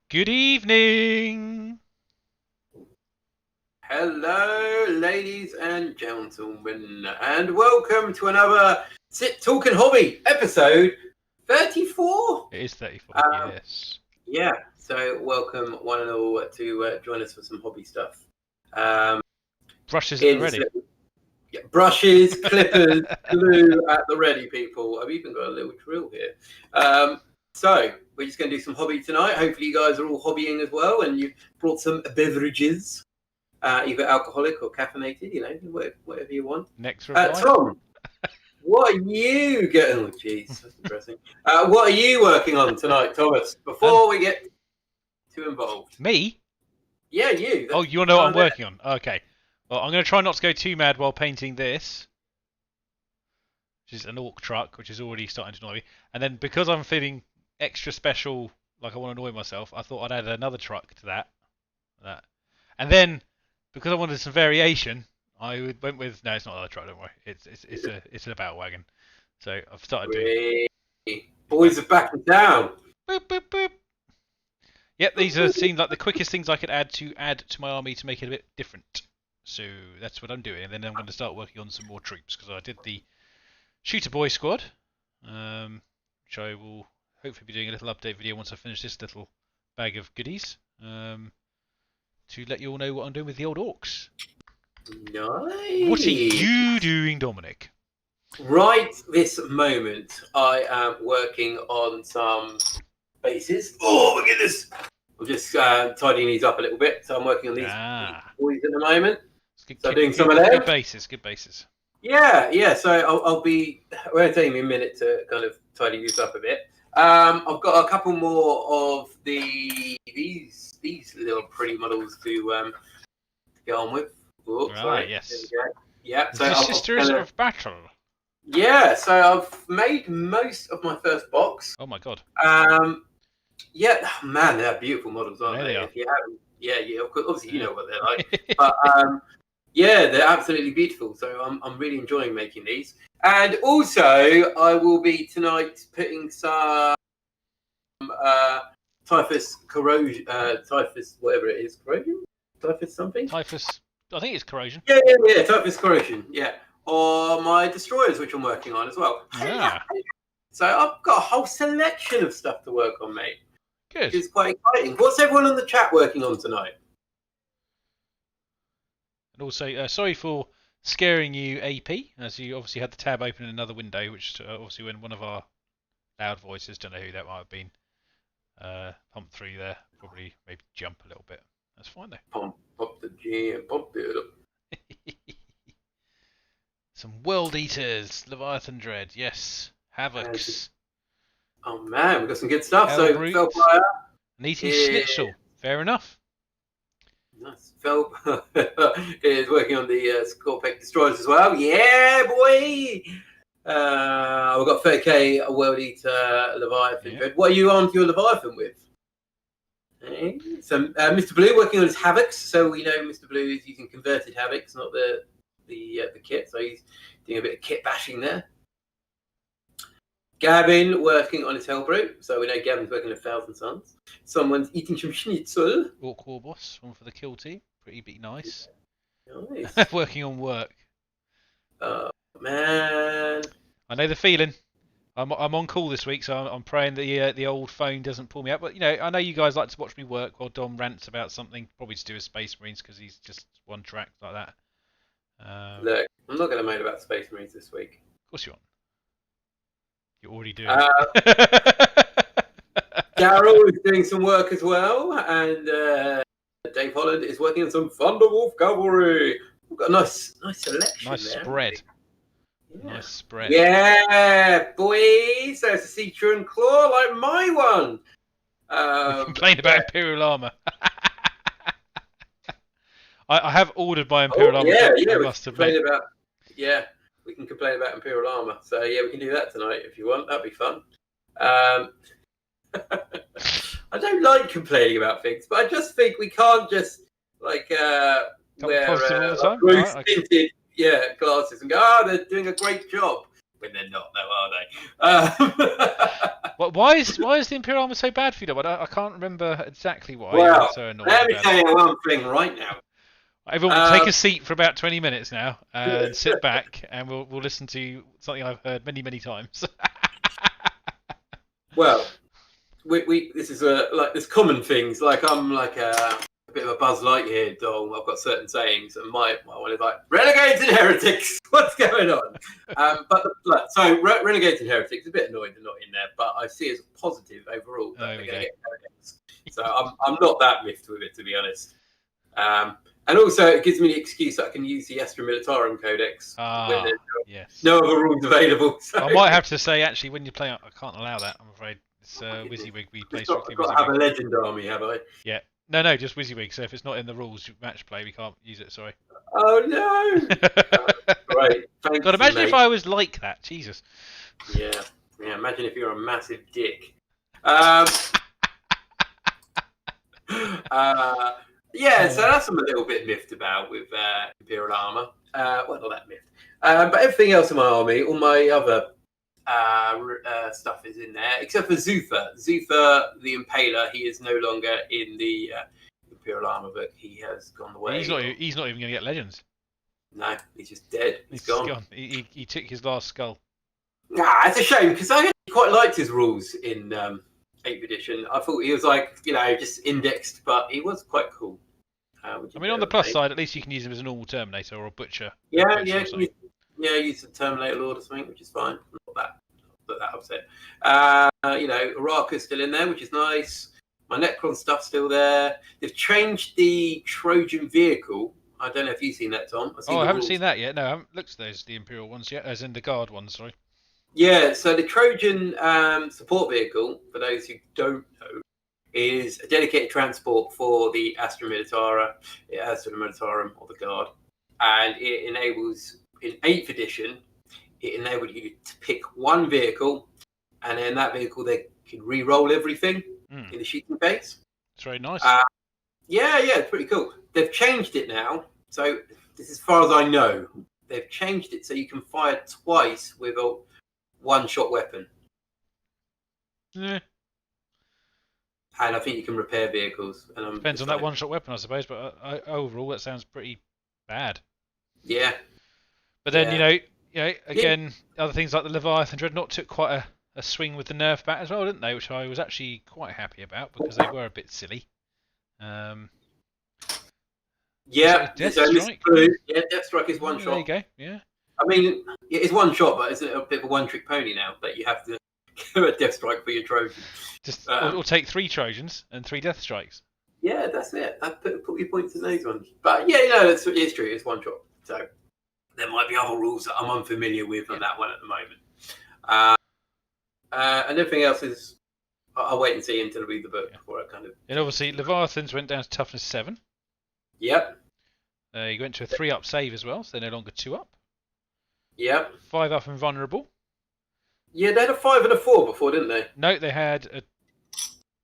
Good evening! Hello, ladies and gentlemen, and welcome to another Sit Talk and Hobby episode 34. It is 34, yes. Yeah, so welcome one and all to join us for some hobby stuff. Brushes at the ready. Brushes, clippers, glue at the ready, people. I've even got a little drill here. So we're just going to do some hobby tonight. Hopefully you guys are all hobbying as well, and you've brought some beverages. Either alcoholic or caffeinated, you know, whatever you want. Next Tom, what are you getting? Oh, jeez, that's interesting. What are you working on tonight, Thomas? Before we get too involved. Me? Yeah, you. Oh, you want to know what I'm working on? Okay. Well, I'm going to try not to go too mad while painting this, which is an orc truck, which is already starting to annoy me. And then because I'm feeling extra special, like I want to annoy myself, I thought I'd add another truck to that. And then, because I wanted some variation, I went with no, it's not another truck. Don't worry, it's a battle wagon. So I've started doing. Boys are backing down. Boop boop boop. Yep, these seem like the quickest things I could add to my army to make it a bit different. So that's what I'm doing, and then I'm going to start working on some more troops because I did the Shooter Boy squad, which I will hopefully be doing a little update video once I finish this little bag of goodies. To let you all know what I'm doing with the old orcs. Nice. What are you doing, Dominic? Right this moment, I am working on some bases. Oh, look at this! I'm just tidying these up a little bit, so I'm working on these boys at the moment. So doing some of them. Good bases. Yeah. So I'll be. Well, it'll take me a minute to kind of tidy these up a bit. I've got a couple more of these little pretty models to get on with. Oh, sorry. Yes. There we go. Yeah. So the Sisters of Battle. Yeah. So I've made most of my first box. Oh my god. Yeah. Man, they're beautiful models, aren't they? If you haven't, yeah. Of course, obviously, you know what they're like. But yeah, they're absolutely beautiful. So I'm really enjoying making these. And also, I will be tonight putting some typhus corrosion, typhus whatever it is, corrosion, typhus something. Typhus, I think it's corrosion. Yeah, typhus corrosion. Yeah, or my destroyers, which I'm working on as well. Yeah. So I've got a whole selection of stuff to work on, mate. Good. Which is quite exciting. What's everyone on the chat working on tonight? And also, sorry for scaring you, AP, as you obviously had the tab open in another window, which obviously when one of our loud voices, don't know who that might have been, pumped through there, probably maybe jump a little bit. That's fine though. Pump the jam, pump it up. Some World Eaters, Leviathan Dread, yes. Havocs. Oh man, we've got some good stuff. Hell So Fellfire. Neaty Schnitzel, fair enough. Nice. Phil is working on the Scorpic Destroyers as well. Yeah, boy! We've got 30k World Eater Leviathan. Yeah. What are you on to your Leviathan with? So Mr. Blue working on his Havocs. So we know Mr. Blue is using converted Havocs, not the kit. So he's doing a bit of kit bashing there. Gavin working on his Hellbrew. So we know Gavin's working on 1,000 Suns. Someone's eating some schnitzel. Orc War Boss, one for the kill team. Pretty nice. Nice. Working on work. Oh, man. I know the feeling. I'm on call this week, so I'm praying that the old phone doesn't pull me up. But, you know, I know you guys like to watch me work while Dom rants about something. Probably to do with Space Marines, because he's just one track like that. Look, I'm not going to moan about Space Marines this week. Of course you aren't. You're already doing Daryl is doing some work as well, and Dave Holland is working on some Thunderwolf Cavalry. We've got a nice selection. Nice there. Spread. Yeah. Nice spread. Yeah, boy. So it's a Citron Claw like my one. Complain about Imperial Armour. I have ordered my Imperial Armour. Yeah, I must admit. We can complain about Imperial Armour. So yeah, we can do that tonight if you want. That'd be fun. I don't like complaining about things, but I just think we can't just like wear rose-tinted glasses and go, they're doing a great job when they're not, though, are they? Why is the Imperial armor so bad for you, though? I can't remember exactly why Well, you're so annoyed let me about tell it. you one thing right now. Everyone, take a seat for about 20 minutes now and sit back, and we'll listen to something I've heard many times. Well, we this is like there's common things. Like I'm like a bit of a Buzz Lightyear doll. I've got certain sayings, and my one is like renegades and heretics. What's going on? Renegades and heretics. A bit annoyed they're not in there, but I see it as a positive overall that they're going to get codex. So I'm not that miffed with it, to be honest. And also, it gives me the excuse that I can use the Astra Militarum Codex when there's no other rules available. So. I might have to say, actually, when you play, I can't allow that, I'm afraid. It's WYSIWYG. We play strictly WYSIWYG. I've got to have a legend army, have I? Yeah. No, just WYSIWYG. So if it's not in the rules match play, we can't use it, sorry. Oh, no! Right. Thanks, God, imagine mate. if I was like that. Jesus. Yeah, imagine if you're a massive dick. So that's I'm a little bit miffed about with Imperial armor. Well, not that miffed. But everything else in my army, all my other stuff is in there, except for Zuther. Zuther, the Impaler, he is no longer in the Imperial armor book. He has gone away. He's not even going to get legends. No, he's just dead. He's gone. He took his last skull. It's a shame because I quite liked his rules in 8th edition. I thought he was like, just indexed, but he was quite cool. I mean, on the plus side, at least you can use him as a normal Terminator or a Butcher. Yeah, use the Terminator Lord or something, which is fine. Not that upset. Araka's still in there, which is nice. My Necron stuff's still there. They've changed the Trojan vehicle. I don't know if you've seen that, Tom. I haven't seen that yet. No, I haven't looked at those, the Imperial ones yet, as in the Guard ones, sorry. Yeah, so the Trojan support vehicle, for those who don't know, is a dedicated transport for the Astra Militarum or the Guard. And it enables, in 8th edition, it enabled you to pick one vehicle, and in that vehicle they can re-roll everything in the shooting phase. It's very nice. It's pretty cool. They've changed it now, so this is as far as I know. They've changed it so you can fire twice with a one-shot weapon. Yeah. And I think you can repair vehicles. And depends on that one-shot weapon, I suppose, but overall that sounds pretty bad. Yeah. But then, again, other things like the Leviathan Dreadnought took quite a swing with the nerf back as well, didn't they? Which I was actually quite happy about because they were a bit silly. Deathstrike is one shot. There you go, yeah. I mean, it's one shot, but it's a bit of a one-trick pony now that you have to go a Deathstrike for your Trojan. Or take 3 Trojans and 3 Deathstrikes. Yeah, that's it. I put your points in those ones. But it's true. It's one shot. So there might be other rules that I'm unfamiliar with on that one at the moment. And everything else is, I'll wait and see until I read the book before I kind of. And obviously, Leviathans went down to toughness 7. Yep. You went to a 3-up save as well, so they're no longer 2-up. Yep. 5-up and vulnerable. Yeah, they had a 5 and a 4 before, didn't they? No, they had a.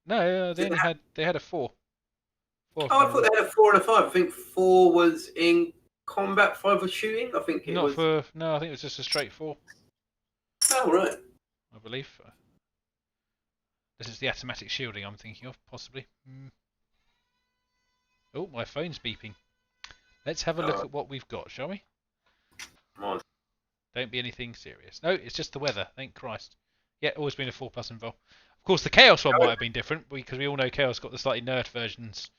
No, they had a 4. I thought they had a 4 and a 5. I think 4 was in combat, 5 was shooting. I think it was. No, I think it was just a straight 4. Oh right. I believe. This is the automatic shielding I'm thinking of, possibly. Oh, my phone's beeping. Let's have a look at what we've got, shall we? Come on. Don't be anything serious. No, it's just the weather. Thank Christ. Yeah, always been a 4+ invul. Of course, the Chaos one might have been different because we all know Chaos got the slightly nerfed versions.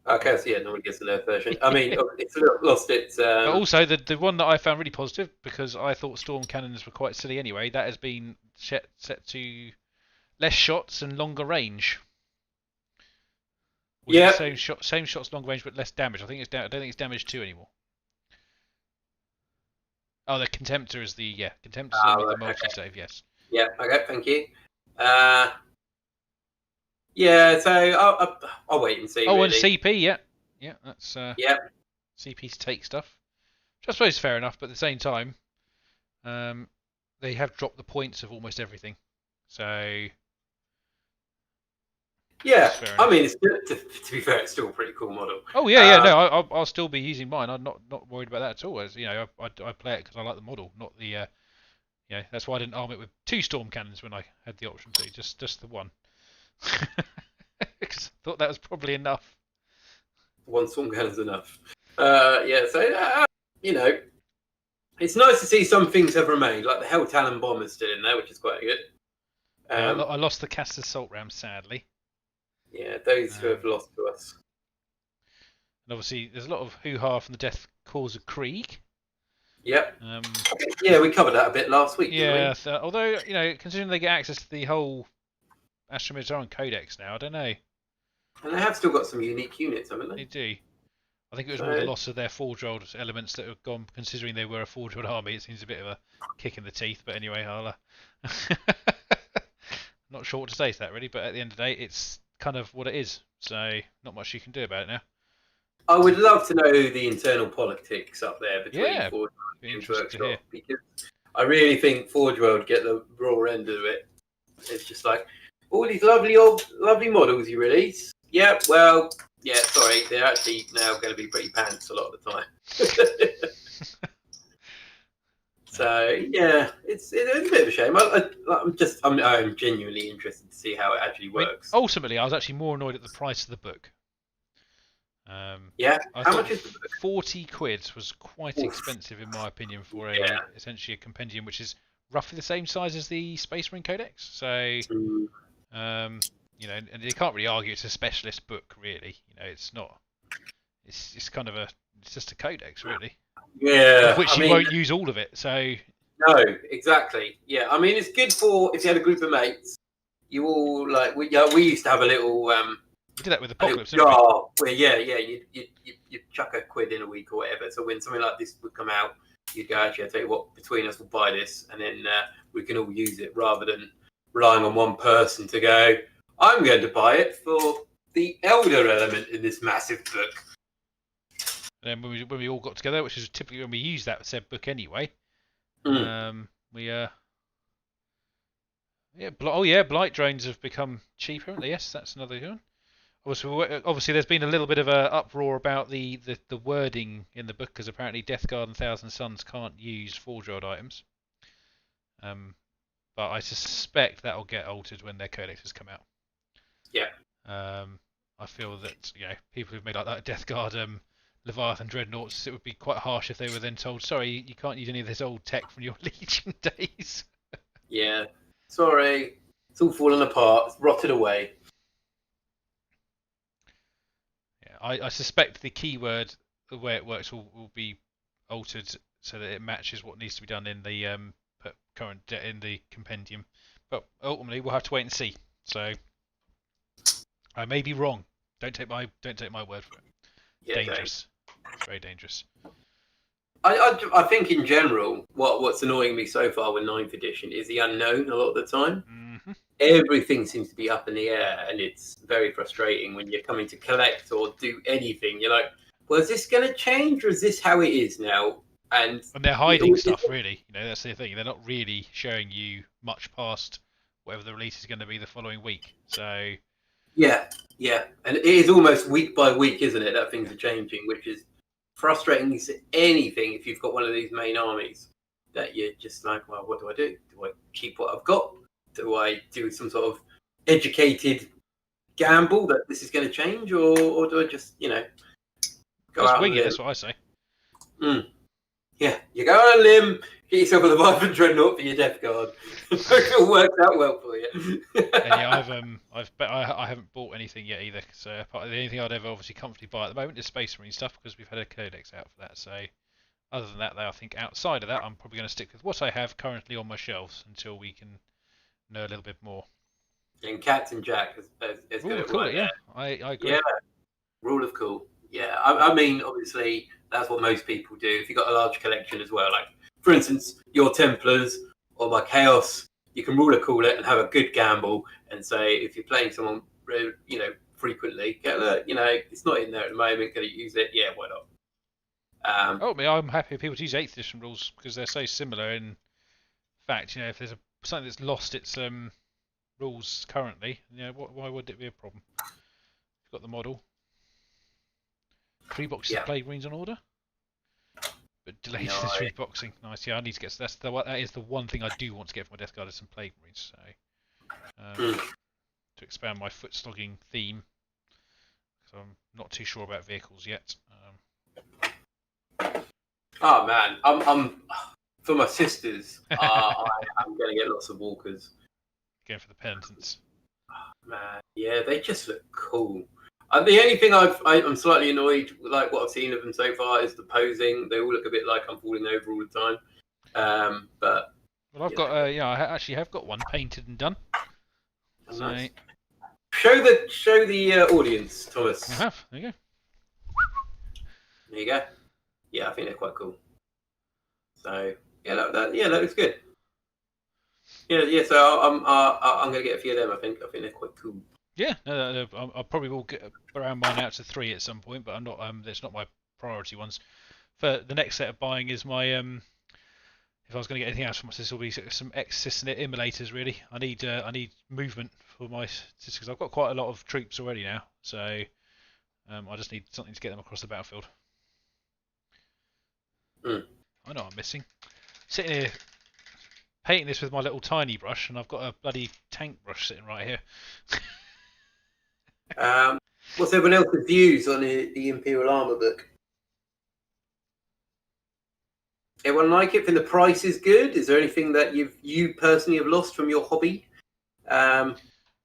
Okay, so nobody gets the nerf version. I mean, it's a little lost its. But also, the one that I found really positive because I thought storm cannons were quite silly anyway. That has been set to less shots and longer range. Yeah. Same shots, long range, but less damage. I think it's I don't think it's damage 2 anymore. Oh, the Contemptor is the Contemptor's the multi-save. Yes. Yeah. Okay. Thank you. So I'll wait and see. Oh, really. and CP, yeah, that's CP's take stuff. Which I suppose is fair enough, but at the same time, they have dropped the points of almost everything. So. Yeah, I mean, to be fair, it's still a pretty cool model. Oh yeah. No, I'll still be using mine. I'm not worried about that at all. As you know, I play it because I like the model, not the Yeah, that's why I didn't arm it with 2 storm cannons when I had the option to, just the one. Because I thought that was probably enough. One storm cannon's enough. Yeah, so it's nice to see some things have remained, like the Hell Talon bomb is still in there, which is quite good. Yeah, I lost the Cast Assault Ram, sadly. Yeah, those who have lost to us. And obviously, there's a lot of hoo-ha from the death cause of Krieg. Yep. Yeah, we covered that a bit last week, Yeah, didn't we? although, considering they get access to the whole Astra Militarum Codex now, I don't know. And they have still got some unique units, haven't they? They do. I think it was more the loss of their forge-rolled elements that have gone, considering they were a forge-rolled army. It seems a bit of a kick in the teeth, but anyway, I'll... not sure what to say to that, really, but at the end of the day, it's kind of what it is, so not much you can do about it now. I would love to know the internal politics up there between Forge World and Workshop, because I really think Forge World get the raw end of it. It's just like, all these lovely models you release. Yeah, well, yeah, sorry, they're actually now going to be pretty pants a lot of the time. So yeah, it's a bit of a shame. I'm genuinely interested to see how it actually works. Ultimately, I was actually more annoyed at the price of the book. Yeah, how much is the book? 40 quid was quite expensive in my opinion for essentially a compendium which is roughly the same size as the Space Marine Codex. So, and you can't really argue it's a specialist book, really. It's not. It's kind of it's just a codex, really. Yeah, of which you won't use all of it. So. No, exactly. Yeah, I mean it's good for if you had a group of mates. You all we used to have a little. We did that with Apocalypse, didn't we? Where you'd chuck a quid in a week or whatever. So when something like this would come out, you'd go, actually, I tell you what, between us we'll buy this, and then we can all use it rather than relying on one person to go, I'm going to buy it for the elder element in this massive book. And then when we all got together, which is typically when we use that said book anyway, blight drones have become cheaper, haven't they? Yes, that's another one. Obviously, there's been a little bit of an uproar about the wording in the book, because apparently Death Guard and Thousand Suns can't use forge-rolled items. But I suspect that'll get altered when their codexes come out. Yeah. I feel that people who've made like that Death Guard Leviathan Dreadnoughts, it would be quite harsh if they were then told, sorry, you can't use any of this old tech from your Legion days. Yeah. Sorry. It's all fallen apart. It's rotted away. I suspect the keyword, the way it works, will be altered so that it matches what needs to be done in the in the compendium. But ultimately, we'll have to wait and see. So I may be wrong. Don't take my word for it. Yeah, dangerous, very dangerous. I think in general, what's annoying me so far with 9th edition is the unknown a lot of the time. Mm-hmm. Everything seems to be up in the air, and it's very frustrating when you're coming to collect or do anything. You're like, well, is this going to change, or is this how it is now? And they're hiding stuff, really. That's the thing. They're not really showing you much past whatever the release is going to be the following week. So yeah, and it is almost week by week, isn't it? That things are changing, which is frustrating as anything if you've got one of these main armies that you're just like, well, what do I do? Do I keep what I've got? Do I do some sort of educated gamble that this is going to change, or do I just, go out wing it? That's what I say. Yeah, you go on a limb, get yourself a Leviathan Dreadnought for your Death Guard. It works out well for you. And I haven't bought anything yet either. So the only thing I'd ever obviously comfortably buy at the moment is Space Marine stuff, because we've had a codex out for that. So other than that, though, I think outside of that, I'm probably going to stick with what I have currently on my shelves until we can know a little bit more. And Captain Jack is Rule of cool, yeah. I agree. Yeah, rule of cool. Yeah, I mean, obviously, that's what most people do. If you've got a large collection as well, like, for instance, your Templars or my Chaos, you can rule a cool it and have a good gamble and say, if you're playing someone, frequently, it's not in there at the moment, can you use it? Yeah, why not? I'm happy people to use 8th edition rules because they're so similar. In fact, if there's something that's lost its rules currently, why would it be a problem? You've got the model. 3 boxes of Plague Marines on order. But delayed No. this reboxing. Nice. Yeah, I need to get. That is the one thing I do want to get for my Death Guard is some Plague Marines. So to expand my foot slogging theme. So I'm not too sure about vehicles yet. Oh man, I'm for my sisters. I'm going to get lots of walkers. Going for the penitents. Man, yeah, they just look cool. The only thing I'm slightly annoyed with, like what I've seen of them so far, is the posing. They all look a bit like I'm falling over all the time. But well, I've got I actually have got one painted and done. So nice. Show the audience, Thomas. I have. There you go. There you go. Yeah, I think they're quite cool. So yeah, that looks good. Yeah. So I'm gonna get a few of them. I think they're quite cool. Yeah, no, I probably will get around mine out to 3 at some point, but I'm not. That's not my priority ones. For the next set of buying is my if I was going to get anything else from my sister, will be some ex-Cisnet immolators. Really, I need movement for my sister because I've got quite a lot of troops already now. So I just need something to get them across the battlefield. I know I'm missing. Sitting here painting this with my little tiny brush, and I've got a bloody tank brush sitting right here. What's everyone else's views on the Imperial Armour book? Everyone like it? Think the price is good? Is there anything that you personally have lost from your hobby? Were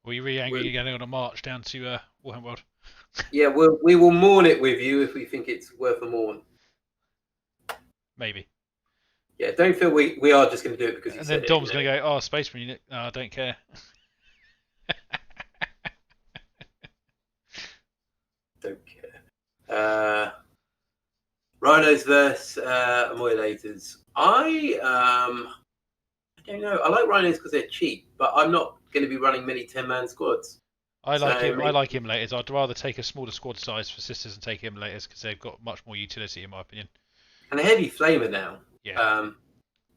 you really angry again on a march down to Warhammer World? Yeah, we will mourn it with you if we think it's worth a mourn. Maybe. Yeah, don't feel we are just going to do it because you said it. And then Dom's going to go, oh, Space Marine, I don't care. Don't care. Rhinos versus Annihilators. I don't know. I like Rhinos because they're cheap, but I'm not going to be running many 10-man squads. I like immolators. I'd rather take a smaller squad size for Sisters and take immolators because they've got much more utility, in my opinion. And a heavy flamer now. Yeah.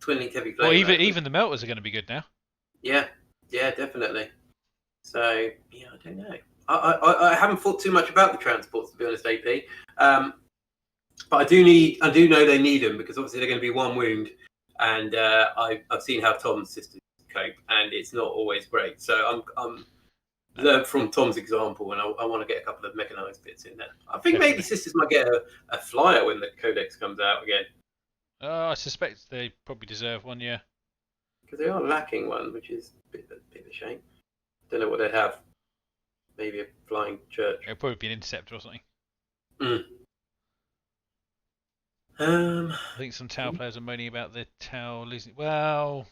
Twin-linked heavy flamer. Well, even the melters are going to be good now. Yeah, definitely. So yeah, I don't know. I haven't thought too much about the transports, to be honest, AP. But I do know they need them because obviously they're going to be one wound, and I've seen how Tom's sisters cope, and it's not always great. So I'm learned from Tom's example, and I want to get a couple of mechanized bits in there. I think maybe sisters might get a flyer when the Codex comes out again. I suspect they probably deserve one, yeah. Because they are lacking one, which is a bit of a shame. Don't know what they'd have. Maybe a flying church. It'll probably be an interceptor or something. I think some Tau players are moaning about the Tau losing. Well,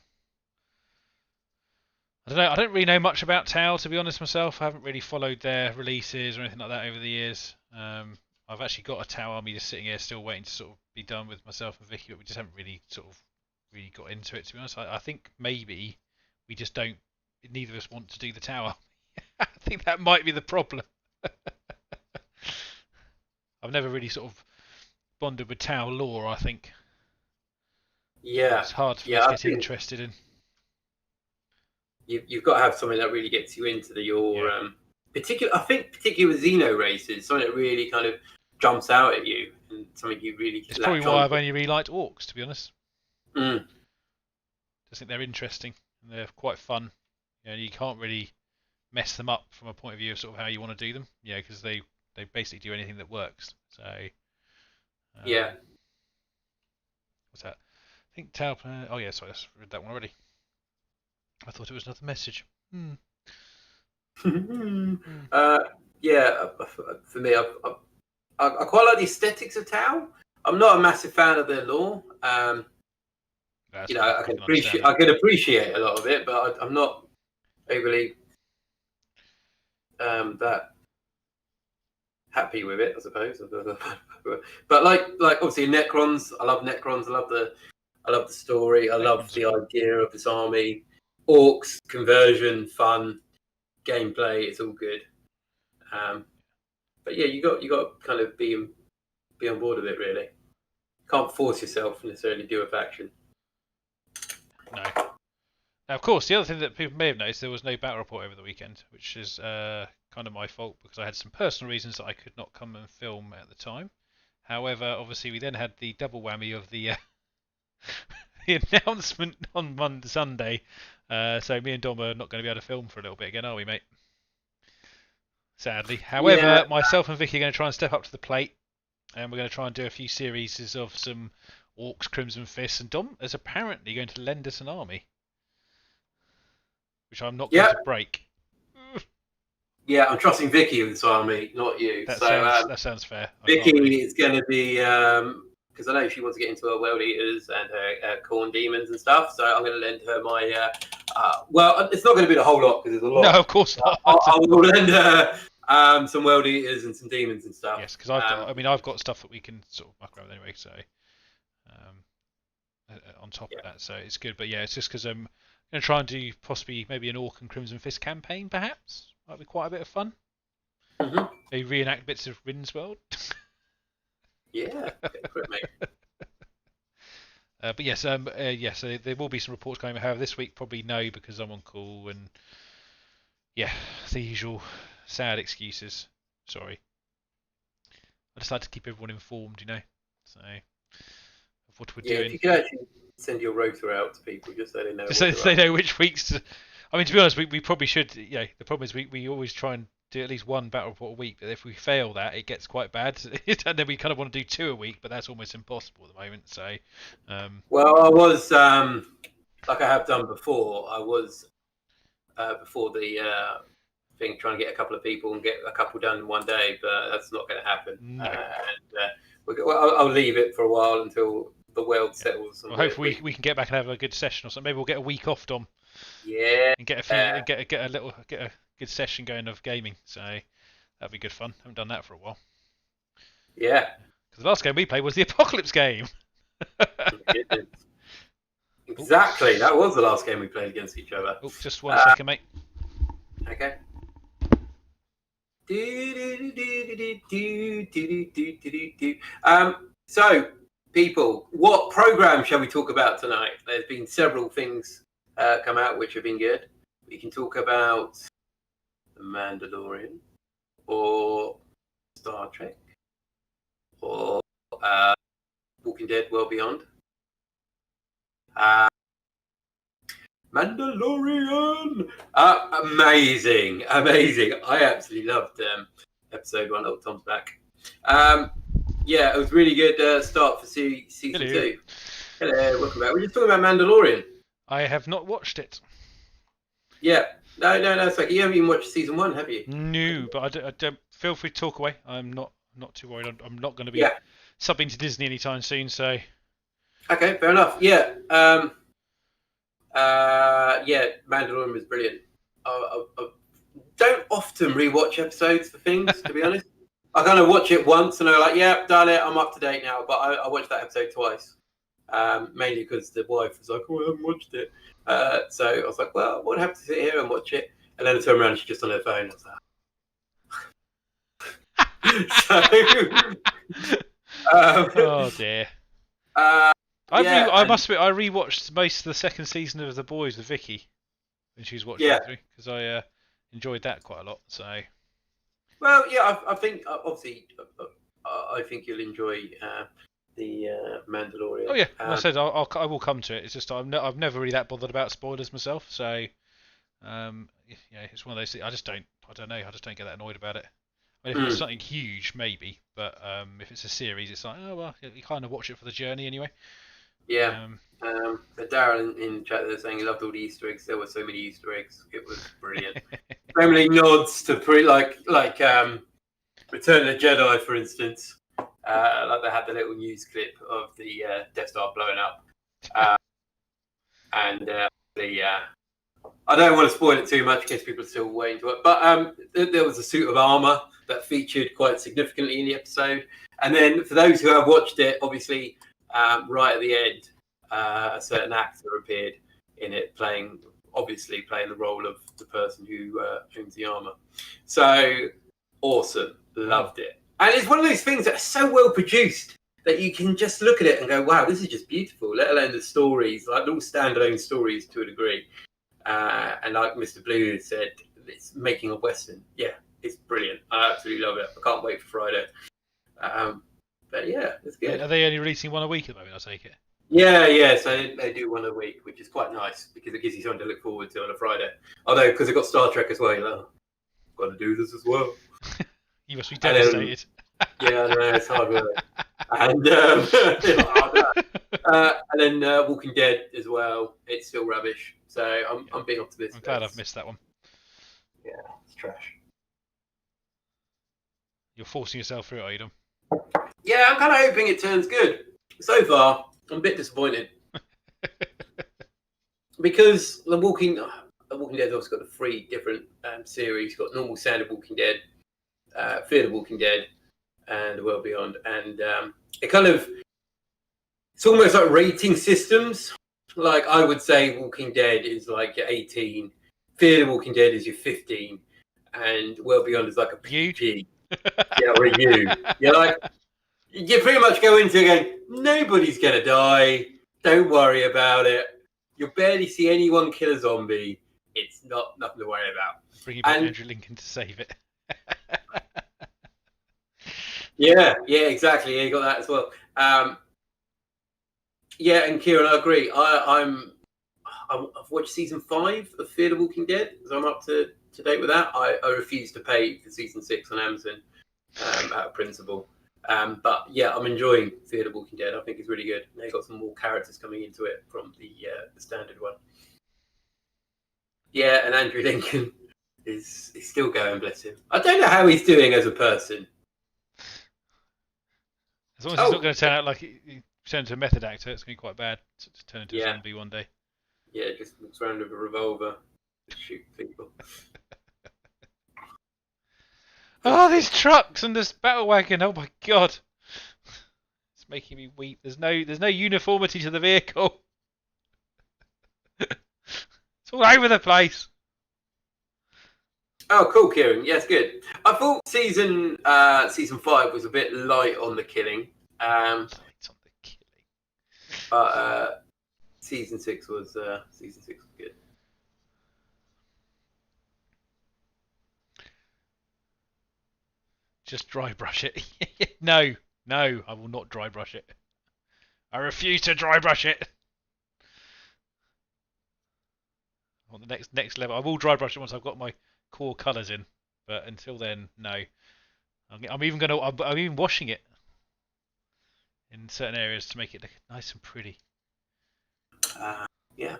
I don't know. I don't really know much about Tau, to be honest myself. I haven't really followed their releases or anything like that over the years. I've actually got a Tau army just sitting here, still waiting to sort of be done with myself and Vicky, but we just haven't really got into it. To be honest, I think maybe we just don't. Neither of us want to do the Tau. I think that might be the problem. I've never really sort of bonded with Tau lore, I think. Yeah. It's hard for me to get interested in. You've got to have something that really gets you into particularly with Xeno races, something that really kind of jumps out at you and something you really. It's probably why I've only really liked Orcs, to be honest. I just think they're interesting and they're quite fun. You can't really mess them up from a point of view of sort of how you want to do them. Because they basically do anything that works. So. Yeah. What's that? I think Tau. Oh yeah, sorry, I read that one already. I thought it was another message. Yeah, for me, I quite like the aesthetics of Tau. I'm not a massive fan of their lore. I can appreciate a lot of it, but I'm not overly that happy with it, I suppose. But like obviously Necrons, I love Necrons. I love the story. I love the idea of this army. Orcs, conversion, fun, gameplay. It's all good. But yeah, you got to kind of be on board with it. Really, can't force yourself to necessarily do a faction. No. Now, of course, the other thing that people may have noticed, there was no battle report over the weekend, which is kind of my fault because I had some personal reasons that I could not come and film at the time. However, obviously we then had the double whammy of the the announcement on Sunday. So me and Dom are not going to be able to film for a little bit again, are we, mate? Sadly. However, Yeah. myself and Vicky are going to try and step up to the plate, and we're going to try and do a few series of some Orcs, Crimson Fists, and Dom is apparently going to lend us an army, which I'm not going to break. Yeah, I'm trusting Vicky with this army, not you. That sounds fair. Vicky is going to be because I know she wants to get into her world eaters and her corn demons and stuff. So I'm going to lend her my. Well, it's not going to be the whole lot because there's a lot. No, of course not. I will lend her some world eaters and some demons and stuff. Yes, because I've got stuff that we can sort of muck around with anyway. So on top of that, so it's good. But yeah, it's just because I'm going to try and do possibly maybe an Orc and Crimson Fist campaign, perhaps. Might be quite a bit of fun. Mm-hmm. They reenact bits of Rin's World. Yeah, great, mate. But yes, so there will be some reports coming. However, this week probably no because I'm on call and yeah, the usual sad excuses. Sorry. I just like to keep everyone informed, you know. So of what we're doing. If you could actually send your rota out to people just so they know. Just so they know which weeks to. I mean, to be honest, we probably should. Yeah, the problem is we always try and do at least one battle report a week, but if we fail that, it gets quite bad. And then we kind of want to do 2 a week, but that's almost impossible at the moment. So, well, I was like I have done before. I was before the thing trying to get a couple of people and get a couple done in one day, but that's not going to happen. No. I'll leave it for a while until the world settles. Well, hopefully we can get back and have a good session or something. Maybe we'll get a week off, Dom. Yeah. And get a good session going of gaming. So that'd be good fun. Haven't done that for a while. Yeah. Because the last game we played was the Apocalypse game. Exactly. That was the last game we played against each other. Oh, just 1 second, mate. Okay. So, people, what program shall we talk about tonight? There's been several things come out which have been good. We can talk about The Mandalorian, or Star Trek, or Walking Dead World Beyond. Mandalorian! Amazing. I absolutely loved episode 1. Oh, Tom's back. Yeah, it was really good start for season 2. Hello, welcome back. We're just talking about Mandalorian. I have not watched it. Yeah. No, it's like you haven't even watched season 1, have you? No, but I don't feel free to talk away. I'm not too worried. I'm not going to be subbing to Disney anytime soon, so. Okay, fair enough. Yeah. Mandalorian was brilliant. I don't often rewatch episodes for things, to be honest. I kind of watch it once and I'm like, yeah, done it. I'm up to date now. But I watched that episode twice, mainly because the wife was like, oh, I haven't watched it. So I was like, well, what happened to sit here and watch it? And then I turned around and she's just on her phone. I was like, oh dear. I must admit, I rewatched most of the second season of The Boys with Vicky when she was watching it through because I enjoyed that quite a lot. So. Well, yeah, I think obviously, I think you'll enjoy the Mandalorian. Oh yeah, I said I will come to it. It's just I've never really that bothered about spoilers myself. So, it's one of those things. I don't know. I just don't get that annoyed about it. I mean, if it's something huge, maybe, but if it's a series, it's like, oh well, you kind of watch it for the journey anyway. Yeah. Darren in chat there saying he loved all the Easter eggs. There were so many Easter eggs. It was brilliant. So many nods to like Return of the Jedi, for instance. Like they had the little news clip of the Death Star blowing up. I don't want to spoil it too much in case people are still waiting to it. But there was a suit of armor that featured quite significantly in the episode. And then for those who have watched it, obviously, right at the end, a certain actor appeared in it, playing the role of the person who owns the armor. So awesome, loved it. And it's one of those things that's so well produced that you can just look at it and go, wow, this is just beautiful, let alone the stories, like little standalone stories to a degree. And like Mr. Blue said, it's making a Western. Yeah, it's brilliant. I absolutely love it. I can't wait for Friday. But yeah, it's good. Are they only releasing one a week at the moment? I take it. Yeah. So they do one a week, which is quite nice because it gives you something to look forward to on a Friday. Although, because they've got Star Trek as well, you're like, oh, got to do this as well. You must be And then, devastated. yeah, no, it's hard work. And and then Walking Dead as well. It's still rubbish. So I'm being optimistic. I'm glad I've missed that one. Yeah, it's trash. You're forcing yourself through it, are you, Dom? Yeah, I'm kind of hoping it turns good. So far, I'm a bit disappointed. Because The Walking Dead's obviously got the 3 different series. You've got normal standard Walking Dead, Fear the Walking Dead, and The World Beyond. And it kind of, it's almost like rating systems. Like I would say Walking Dead is like your 18, Fear the Walking Dead is your 15, and World Beyond is like a PG. Yeah, or a U. You're like, you pretty much go into it going, nobody's going to die. Don't worry about it. You'll barely see anyone kill a zombie. It's nothing to worry about. Bring back Andrew Lincoln to save it. Yeah, exactly. Yeah, you got that as well. Yeah, and Kieran, I agree. I've watched season 5 of Fear the Walking Dead, so I'm up to date with that. I refuse to pay for season 6 on Amazon out of principle. But yeah, I'm enjoying Fear the Walking Dead. I think it's really good. They've got some more characters coming into it from the standard one. Yeah, and Andrew Lincoln is still going, bless him. I don't know how he's doing as a person. As long as he's not going to turn out like he turned into a method actor, it's going to be quite bad to turn into a zombie one day. Yeah, just walks around with a revolver to shoot people. Oh, these trucks and this battle wagon! Oh my god, it's making me weep. There's no uniformity to the vehicle. It's all over the place. Oh, cool, Kieran. Yes, good. I thought season 5 was a bit light on the killing. But season 6 was good. Just dry brush it. No, I will not dry brush it. I refuse to dry brush it. On the next level, I will dry brush it once I've got my core colours in. But until then, no. I'm even washing it in certain areas to make it look nice and pretty. Yeah.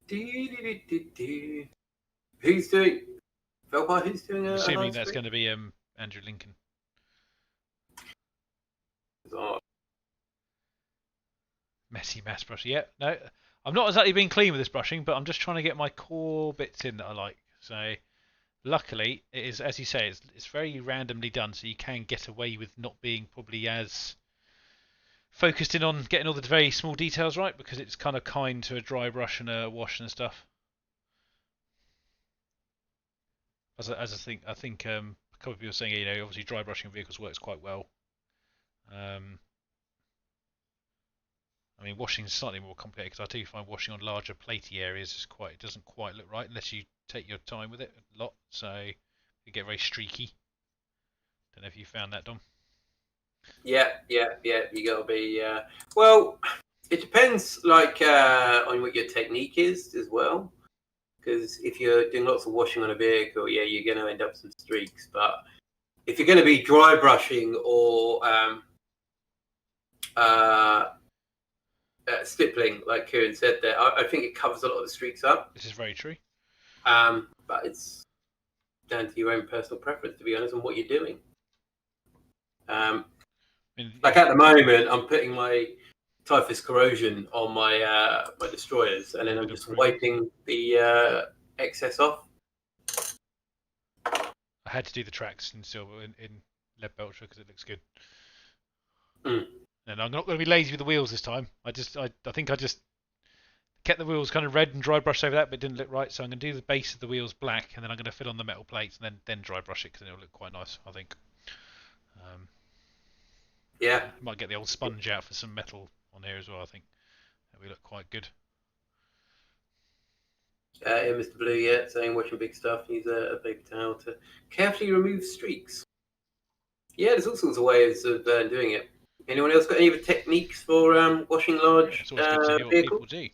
Who's doing? Velpar, who's doing? I'm assuming that's going to be Andrew Lincoln. Messy mass brush. Yeah, no, I'm not exactly being clean with this brushing, but I'm just trying to get my core bits in that I like. So, luckily, it is, as you say, it's very randomly done, so you can get away with not being probably as focused in on getting all the very small details right, because it's kind of kind to a dry brush and a wash and stuff. As I think a couple of people are saying, obviously dry brushing vehicles works quite well. I mean, washing is slightly more complicated because I do find washing on larger platey areas it doesn't quite look right unless you take your time with it a lot, so you get very streaky. Don't know if you found that, Dom. Yeah. You gotta be. Well, it depends, on what your technique is as well. Because if you're doing lots of washing on a vehicle, yeah, you're going to end up some streaks. But if you're going to be dry brushing or stippling, like Kieran said there, I think it covers a lot of the streaks up. This is very true. But it's down to your own personal preference, to be honest, on what you're doing. Like at the moment, I'm putting my typhus corrosion on my my destroyers, and then I'm just wiping the excess off. I had to do the tracks in silver in lead belcher because it looks good. And I'm not going to be lazy with the wheels this time. I think I just kept the wheels kind of red and dry brushed over that, but it didn't look right. So I'm going to do the base of the wheels black, and then I'm going to fill on the metal plates, and then dry brush it because it'll look quite nice, I think. Yeah. Might get the old sponge out for some metal on here as well. I think that will look quite good. Mr. Blue, yeah, saying watching big stuff. Use a paper towel to carefully remove streaks. Yeah, there's all sorts of ways of doing it. Anyone else got any other techniques for washing large It's always good to hear what people vehicles?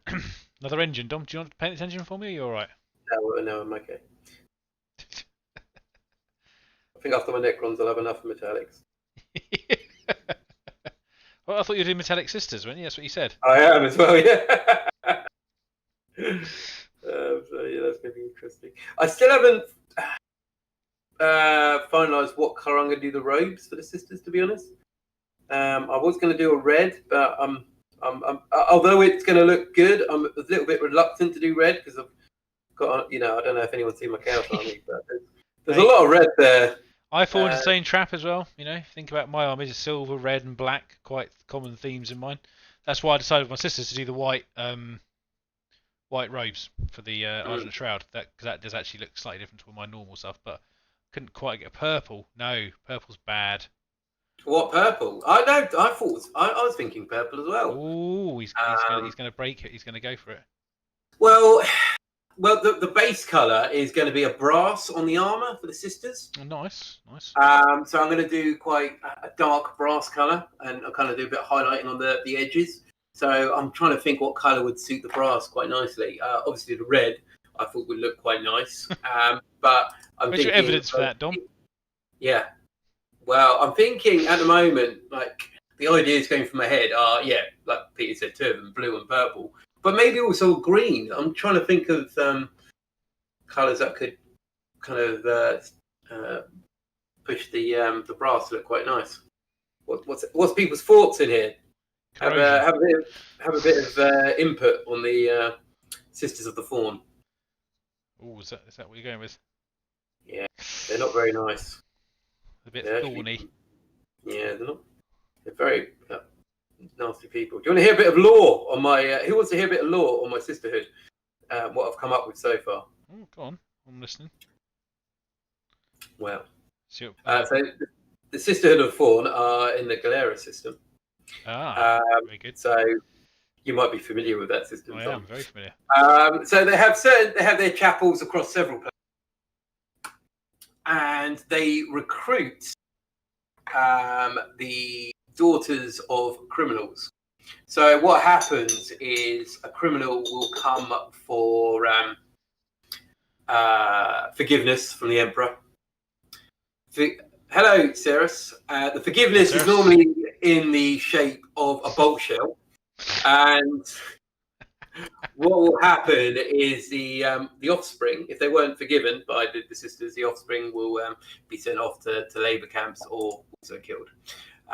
do. Another engine, Dom. Do you want to paint this engine for me? Or are you all right? No, I'm okay. I think after my Necrons, I'll have enough metallics. Well, I thought you were doing Metallic Sisters, weren't you? That's what you said. I am as well, yeah. So yeah, that's going to be interesting. I still haven't finalised what colour I'm going to do the robes for the sisters, to be honest. I was going to do a red, but although it's going to look good, I'm a little bit reluctant to do red because I've got, I don't know if anyone's seen my Chaos Army, but there's a lot of red there. I fall into the same trap as well. Think about my armies: it's silver, red, and black. Quite common themes in mine. That's why I decided with my sisters to do the white robes for the Argent Shroud. Because that does actually look slightly different to my normal stuff. But couldn't quite get purple. No, purple's bad. What purple? I know. I was thinking purple as well. Oh, he's going to break it. He's going to go for it. Well, the base colour is going to be a brass on the armour for the sisters. Oh, nice. So I'm going to do quite a dark brass colour, and I'll kind of do a bit of highlighting on the edges. So I'm trying to think what colour would suit the brass quite nicely. Obviously, the red I thought would look quite nice. But I'm thinking. Where's your evidence for that, Dom? Yeah. Well, I'm thinking at the moment, like the ideas going through my head are, like Peter said, two of them, blue and purple. But maybe also green. I'm trying to think of colours that could kind of push the brass to look quite nice. What's people's thoughts in here? Have a bit of input on the Sisters of the Fawn. Oh, is that what you're going with? Yeah, they're not very nice. A bit thorny. Yeah, they're not. They're very nasty people. Do you want to hear a bit of lore on my? Who wants to hear a bit of lore on my Sisterhood? What I've come up with so far. Oh, go on. I'm listening. Well, so the Sisterhood of Fawn are in the Galera system. Very good. So you might be familiar with that system. I am very familiar. So they have their chapels across several places, and they recruit the daughters of criminals. So what happens is a criminal will come for forgiveness from the emperor. Hello, Ceres. The forgiveness is normally in the shape of a bolt shell, and what will happen is the offspring, if they weren't forgiven by the sisters, the offspring will be sent off to labour camps or also killed.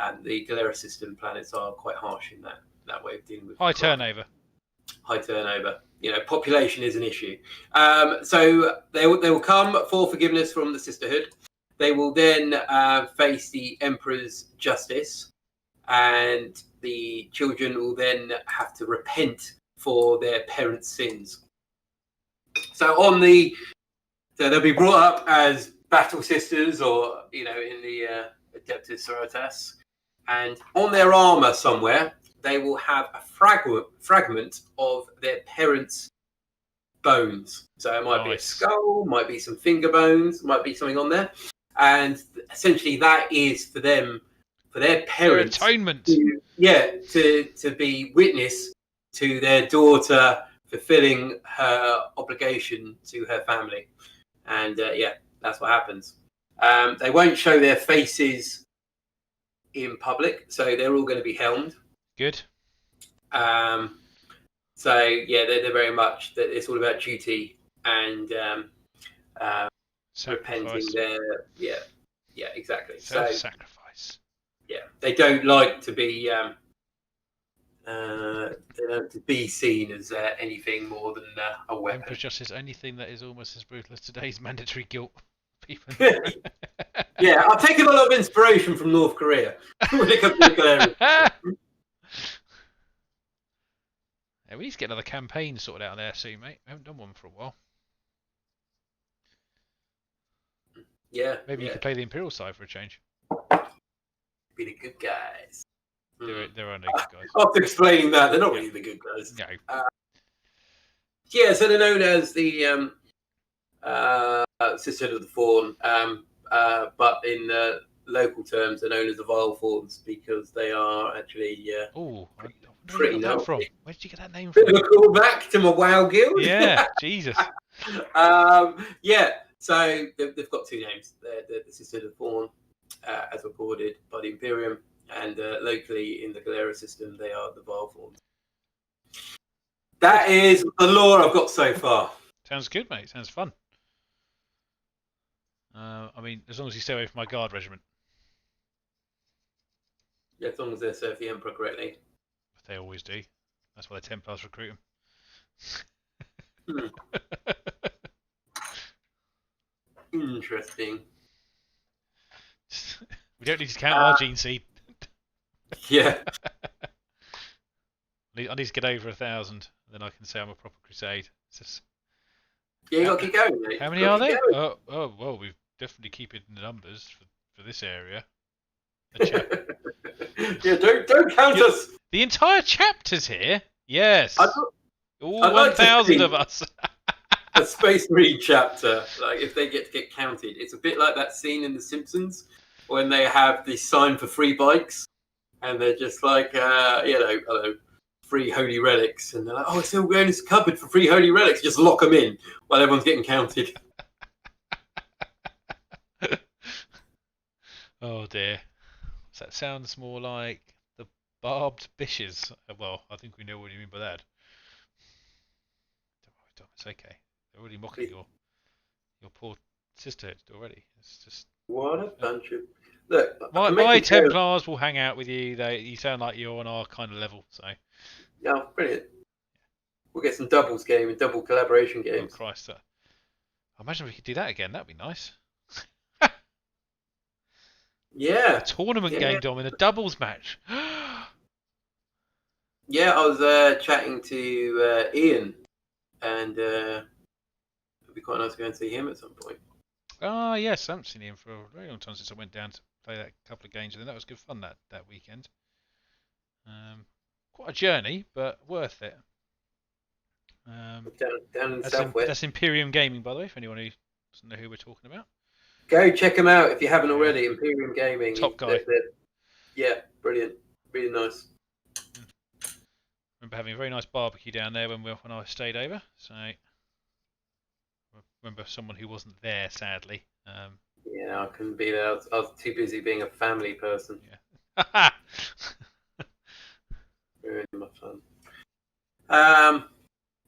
And the Galera system planets are quite harsh in that way of dealing with high turnover. Population is an issue. So they will come for forgiveness from the Sisterhood. They will then face the Emperor's justice, and the children will then have to repent for their parents' sins. So they'll be brought up as battle sisters, or in the Adeptus Sororitas, and on their armor somewhere they will have a fragment of their parents' bones. So it might be a skull, might be some finger bones, might be something on there, and essentially that is for them, for their parents, their atonement. To be witness to their daughter fulfilling her obligation to her family. And that's what happens. They won't show their faces in public, so they're all going to be helmed. Good. They're very much that it's all about duty and repenting their exactly. Self-sacrifice. They don't like to be they don't to be seen as anything more than a weapon. Emperor's justice, anything that is almost as brutal as today's mandatory guilt. I've taken a lot of inspiration from North Korea when it comes to Galera. We need to get another campaign sorted out there soon, mate. We haven't done one for a while. Maybe you could play the Imperial side for a change. Be the good guys. There are no good guys. After explaining that, they're not really the good guys. No. Yeah, so they're known as the Sisterhood of the Fawn, but in local terms, they're known as the Vile Fawns because they are actually Oh, I wonder where you pretty got that from. nasty. Where did you get that name Bit from? of a callback to my WoW guild. Yeah, Jesus. Yeah, so they've got two names. They're the Sisterhood of the Fawn, as recorded by the Imperium, and locally in the Galera system, they are the Vile Fawns. That is the lore I've got so far. Sounds good, mate. Sounds fun. I mean, as long as you stay away from my guard regiment. Yeah, as long as they serve the Emperor correctly. They always do. That's why the Templars recruit Hmm. them. Interesting. We don't need to count our gene seed. Yeah. I need to get over 1,000, then I can say I'm a proper crusade. It's just... Yeah, you got to keep going, mate. How many are there? Oh, well, we've definitely keeping the numbers for this area. Yeah, don't count us. The entire chapter's here. Yes. All I'd like 1,000 of us. A Space Marine chapter, like if they get counted, it's a bit like that scene in The Simpsons when they have the sign for free bikes, and they're just like, free holy relics, and they're like, oh, it's still going in this cupboard for free holy relics. Just lock them in while everyone's getting counted. Oh dear. So that sounds more like the barbed bishes. Well, I think we know what you mean by that. It's okay. They're already mocking your poor sisterhood already. It's just What a bunch of... Look, my Templars will hang out with you. You sound like you're on our kind of level. So. Yeah, brilliant. We'll get some doubles game and double collaboration games. Oh Christ! I imagine we could do that again. That'd be nice. Yeah. A tournament game, Dom, in a doubles match. Yeah, I was chatting to Ian, and it'd be quite nice to go and see him at some point. Ah, yes, I haven't seen him for a very long time since I went down to play that couple of games with him. That was good fun that weekend. Quite a journey, but worth it. Down in the southwest. That's Imperium Gaming, by the way, if anyone who doesn't know who we're talking about. Go check them out if you haven't already. Imperium Gaming. Top guy. Yeah, brilliant. Really nice. Remember having a very nice barbecue down there when I stayed over. So I remember someone who wasn't there, sadly. Yeah, I couldn't be there. I was too busy being a family person. Yeah. Very much fun.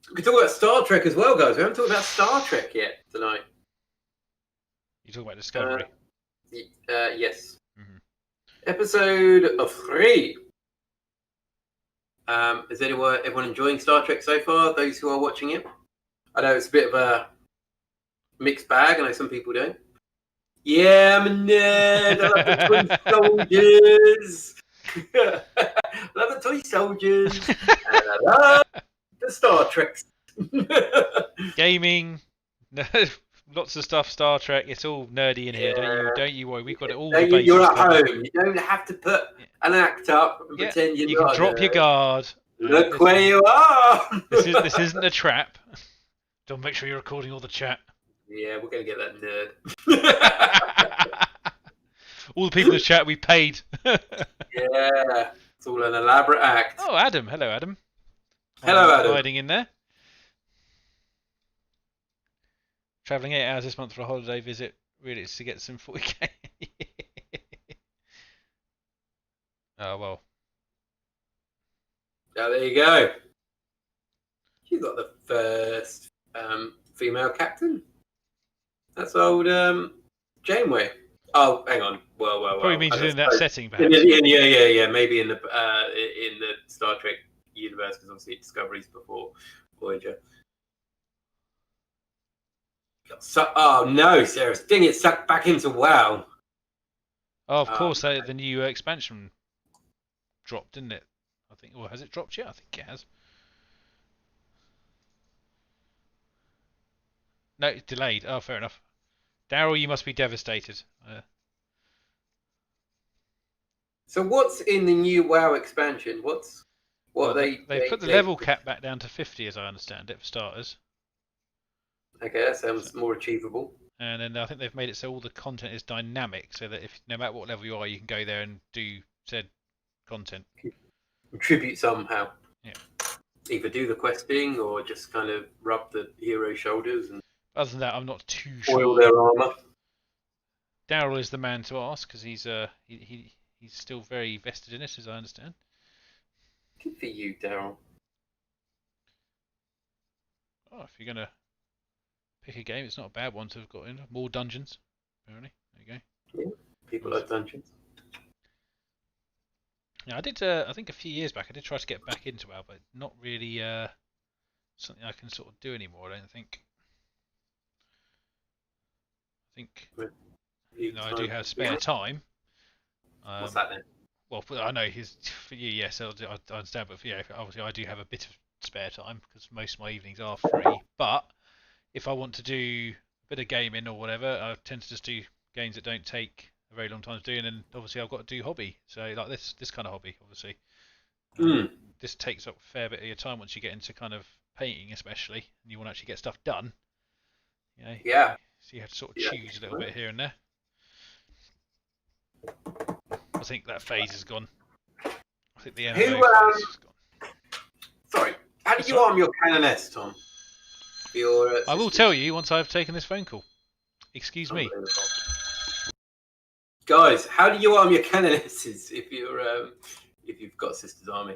We could talk about Star Trek as well, guys. We haven't talked about Star Trek yet tonight. You talk about Discovery? Yes. Mm-hmm. Episode 3. Is everyone enjoying Star Trek so far? Those who are watching it? I know it's a bit of a mixed bag. I know some people don't. Yeah, I'm a nerd. I love the toy soldiers. I love the toy soldiers. And I love the Star Trek. Gaming. Lots of stuff, Star Trek. It's all nerdy in here. Don't you worry. We've got it all. You're at home. You don't have to put an act up and pretend you're not. You can drop your guard. Look where you are. This isn't a trap. Don't make sure you're recording all the chat. Yeah, we're gonna get that nerd. All the people in the chat we paid. Yeah, it's all an elaborate act. Oh, Adam. Hello, Adam. Hello, Adam. Hiding in there. Travelling 8 hours this month for a holiday visit. Really, it's to get some 40k. Oh, well. Oh, there you go. You got the first female captain. That's old Janeway. Oh, hang on. Well. Probably means in that setting, perhaps. Yeah. Maybe in the Star Trek universe, because obviously Discovery's before Voyager. Oh no, Sarah! Dang it, sucked back into WoW. Oh, of course, the new expansion dropped, didn't it? I think. Or has it dropped yet? I think it has. No, it's delayed. Oh, fair enough. Daryl, you must be devastated. So what's in the new WoW expansion? What Well, they've put the level cap back down to 50, as I understand it, for starters. Okay, that sounds more achievable. And then I think they've made it so all the content is dynamic, so that if no matter what level you are, you can go there and do said content. Contribute somehow. Yeah. Either do the questing or just kind of rub the hero's shoulders and. Other than that, I'm not too Oil sure. their armor. Daryl is the man to ask because he's still very vested in it, as I understand. Good for you, Daryl. Oh, if you're gonna pick a game, it's not a bad one to have got in. More dungeons, apparently. There you go. Yeah, people like dungeons. Yeah, I did. I think a few years back, I did try to get back into WoW, but not really something I can sort of do anymore. I don't think. I think I do have spare time. What's that then? Well, I know for you, yes, I understand, but yeah, obviously I do have a bit of spare time because most of my evenings are free. But if I want to do a bit of gaming or whatever, I tend to just do games that don't take a very long time to do, and then obviously I've got to do hobby. So like this kind of hobby, obviously. This takes up a fair bit of your time once you get into kind of painting, especially, and you want to actually get stuff done. You know, yeah. So you have to sort of choose a little bit here and there. I think that phase is gone. I think the MMO phase is gone. Sorry, how did you arm your Canoness, Tom? I will tell you once I've taken this phone call. Excuse me. Guys, how do you arm your Canonesses if you've got Sister's Army?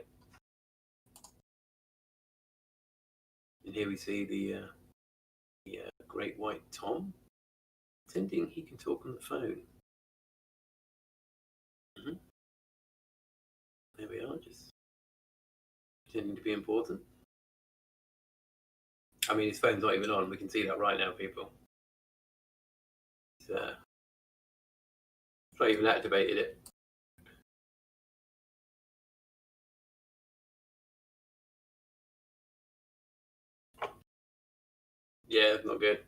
And here we see the Great White Tom pretending he can talk on the phone. There we are, just pretending to be important. I mean, his phone's not even on. We can see that right now, people. It's not even activated it. Yeah, not good.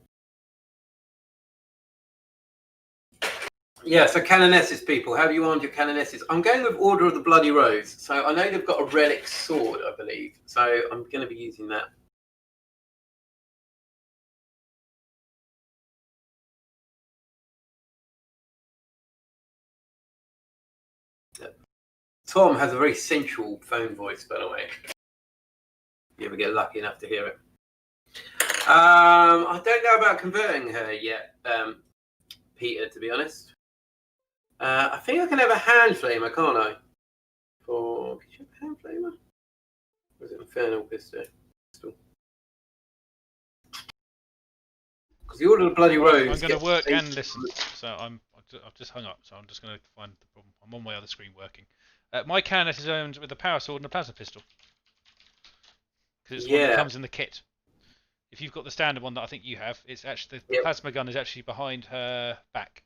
Yeah, so Canonesses, people. How do you arm your Canonesses? I'm going with Order of the Bloody Rose. So I know they've got a relic sword, I believe. So I'm going to be using that. Tom has a very sensual phone voice, by the way. If you ever get lucky enough to hear it. I don't know about converting her yet, Peter, to be honest. I think I can have a hand flamer, can't I? Can you have a hand flamer? Or is it Infernal Pistol? Because the Order of the Bloody Rose. I'm going to work and listen. So I've just hung up, so I'm just going to find the problem. I'm on my other screen working. My Canonesses is owned with a power sword and a plasma pistol. Because it's one that comes in the kit. If you've got the standard one that I think you have, it's actually the plasma gun is actually behind her back,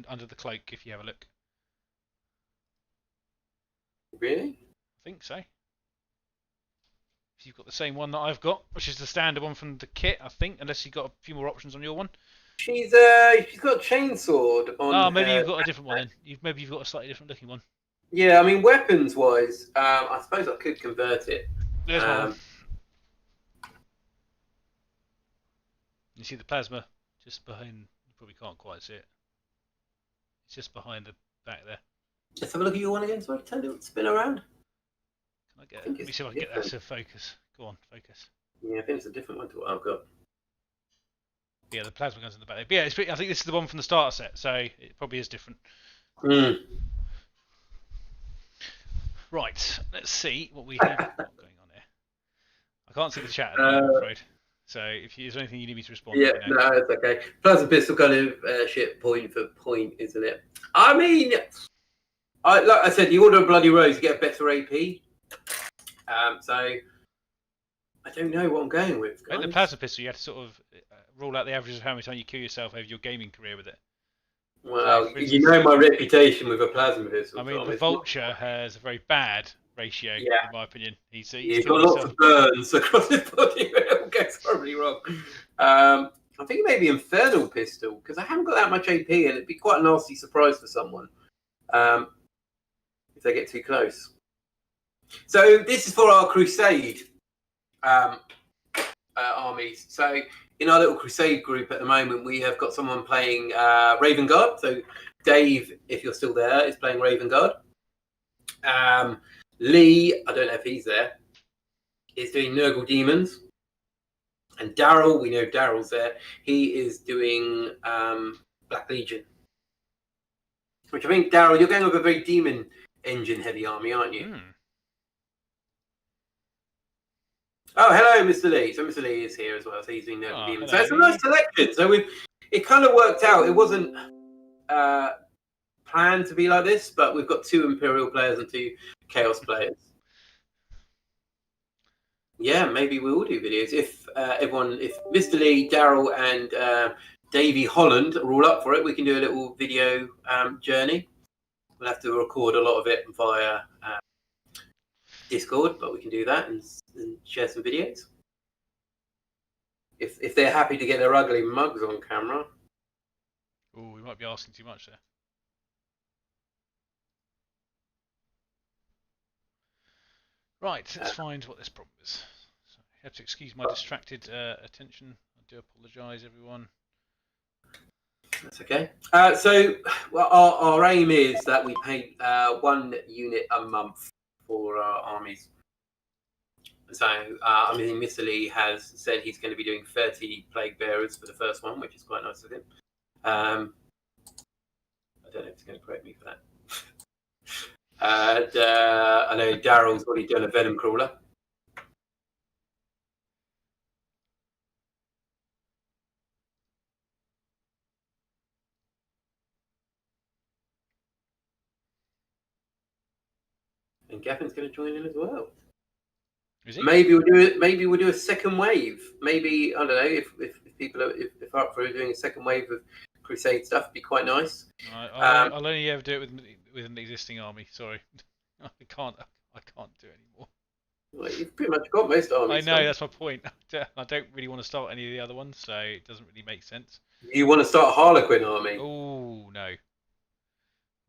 under the cloak. If you have a look. Really? I think so. If you've got the same one that I've got, which is the standard one from the kit, I think, unless you've got a few more options on your one. She's got a chainsword on. Oh, maybe you've got a different one then. Maybe you've got a slightly different looking one. Yeah, I mean, weapons-wise, I suppose I could convert it. There's one. You see the plasma just behind. You probably can't quite see it. It's just behind the back there. Let's have a look at your one again. Sorry, turn it, spin around. Let me see if I can get that to focus. Go on, focus. Yeah, I think it's a different one to what I've got. Yeah, the plasma gun's in the back. But yeah, I think this is the one from the starter set, so it probably is different. Right, let's see what we have got going on here. I can't see the chat, I'm afraid. So if is there anything you need me to respond to? No, it's okay. Plasma pistol kind of shit point for point, isn't it? I mean, like I said, the Order of Bloody Rose, you get a better AP. So I don't know what I'm going with. Guys. The plasma pistol, you have to sort of rule out the average of how many times you kill yourself over your gaming career with it. Well, so, instance, you know my reputation with a plasma pistol. I mean, the Vulture has a very bad ratio, in my opinion. He's got lots of burns across his body. It gets horribly wrong. I think maybe Infernal Pistol, because I haven't got that much AP, and it'd be quite a nasty surprise for someone if they get too close. So this is for our crusade armies. So in our little crusade group at the moment, we have got someone playing Raven Guard. So Dave, if you're still there, is playing Raven Guard. Lee, I don't know if he's there, is doing Nurgle Demons. And Daryl, we know Daryl's there. He is doing Black Legion. Which I think, Daryl, you're going with a very demon engine heavy army, aren't you? Oh, hello, Mr. Lee. So Mr. Lee is here as well. So he's doing Nurgle Demons. So it's a nice selection. So it kind of worked out. It wasn't planned to be like this, but we've got 2 Imperial players and 2 Chaos players. Yeah, maybe we will do videos if if Mr. Lee, Daryl, and Davey Holland are all up for it. We can do a little video journey. We'll have to record a lot of it via Discord, but we can do that and share some videos. If they're happy to get their ugly mugs on camera. Oh, we might be asking too much there. Right, let's find what this problem is. So you have to excuse my distracted attention. I do apologise, everyone. That's okay. So our aim is that we paint 1 unit a month for our armies. So I mean, Mr. Lee has said he's going to be doing 30 Plague Bearers for the first one, which is quite nice of him. I don't know if he's going to correct me for that. And I know Daryl's already done a Venom Crawler. And Gavin's going to join in as well. Is he? Maybe we'll do it. Maybe we'll do a second wave. Maybe, I don't know, if people are if up for doing a second wave of Crusade stuff, it'd be quite nice. I'll only ever do it with an existing army. Sorry, I can't do it anymore. Well, you've pretty much got most armies. I know, that's my point. I don't really want to start any of the other ones, so it doesn't really make sense. You want to start a Harlequin army? Oh no.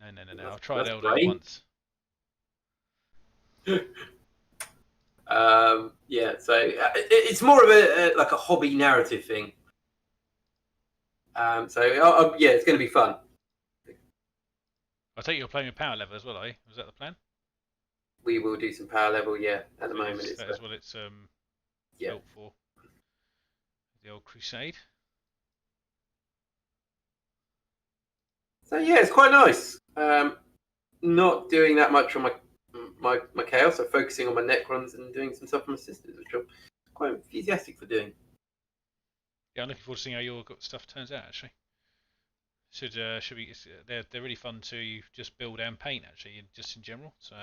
No. I've tried Eldar once. Yeah, so it's more of a like a hobby narrative thing. So yeah, it's going to be fun. I take you're playing with power level as well, are you? Was that the plan? We will do some power level, yeah. At the moment, that is what it's built for. The old Crusade. So yeah, it's quite nice. Not doing that much on my chaos. I'm focusing on my Necrons and doing some stuff on my sisters, which I'm quite enthusiastic for doing. Yeah, I'm looking forward to seeing how your stuff turns out. Actually, should be they're really fun to just build and paint actually, just in general. So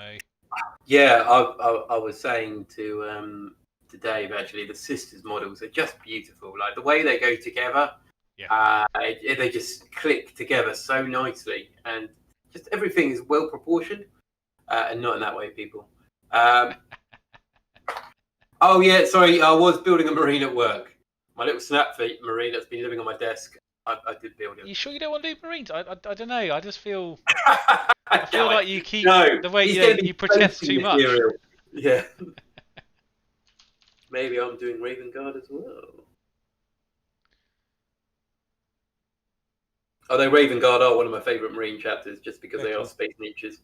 yeah, I was saying to Dave actually, the sisters models are just beautiful. Like the way they go together, they just click together so nicely, and just everything is well proportioned. And not in that way, people. Oh yeah, sorry. I was building a marine at work. My little snapfeet marine that's been living on my desk. I did build him. You sure you don't want to do marines? I don't know. I just feel I feel like you keep the way you protest too much. Yeah. Maybe I'm doing Raven Guard as well. Although Raven Guard are one of my favourite marine chapters, just because they are space niches.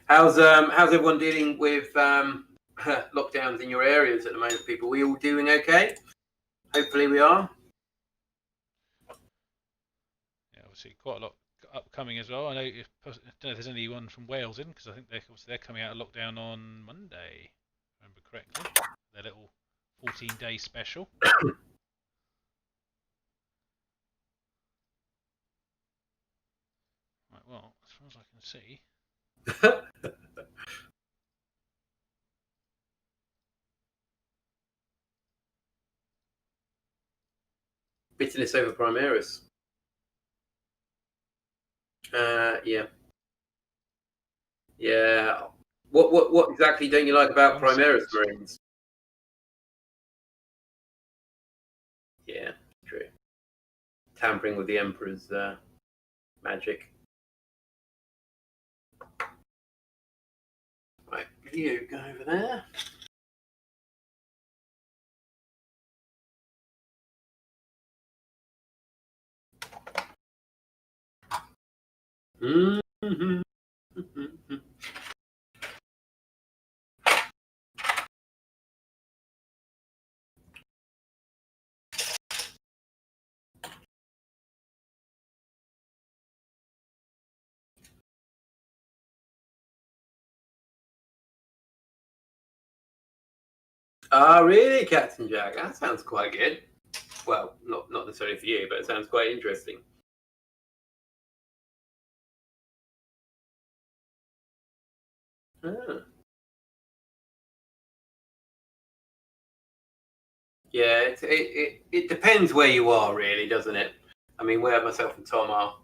How's everyone dealing with lockdowns in your areas at the moment, people? We all doing okay? Hopefully we are. Yeah, obviously quite a lot upcoming as well. I don't know if there's anyone from Wales in, because I think they're coming out of lockdown on Monday, if I remember correctly. Their little 14-day special. Right, well, as far as I can see. Bitterness over Primaris. Yeah. Yeah. What exactly don't you like about Primaris Marines? Yeah, true. Tampering with the Emperor's magic. Right, you go over there. Mm-hmm. Ah, really, Captain Jack? That sounds quite good. Well, not necessarily for you, but it sounds quite interesting. Ah. Yeah, it depends where you are, really, doesn't it? I mean, where myself and Tom are,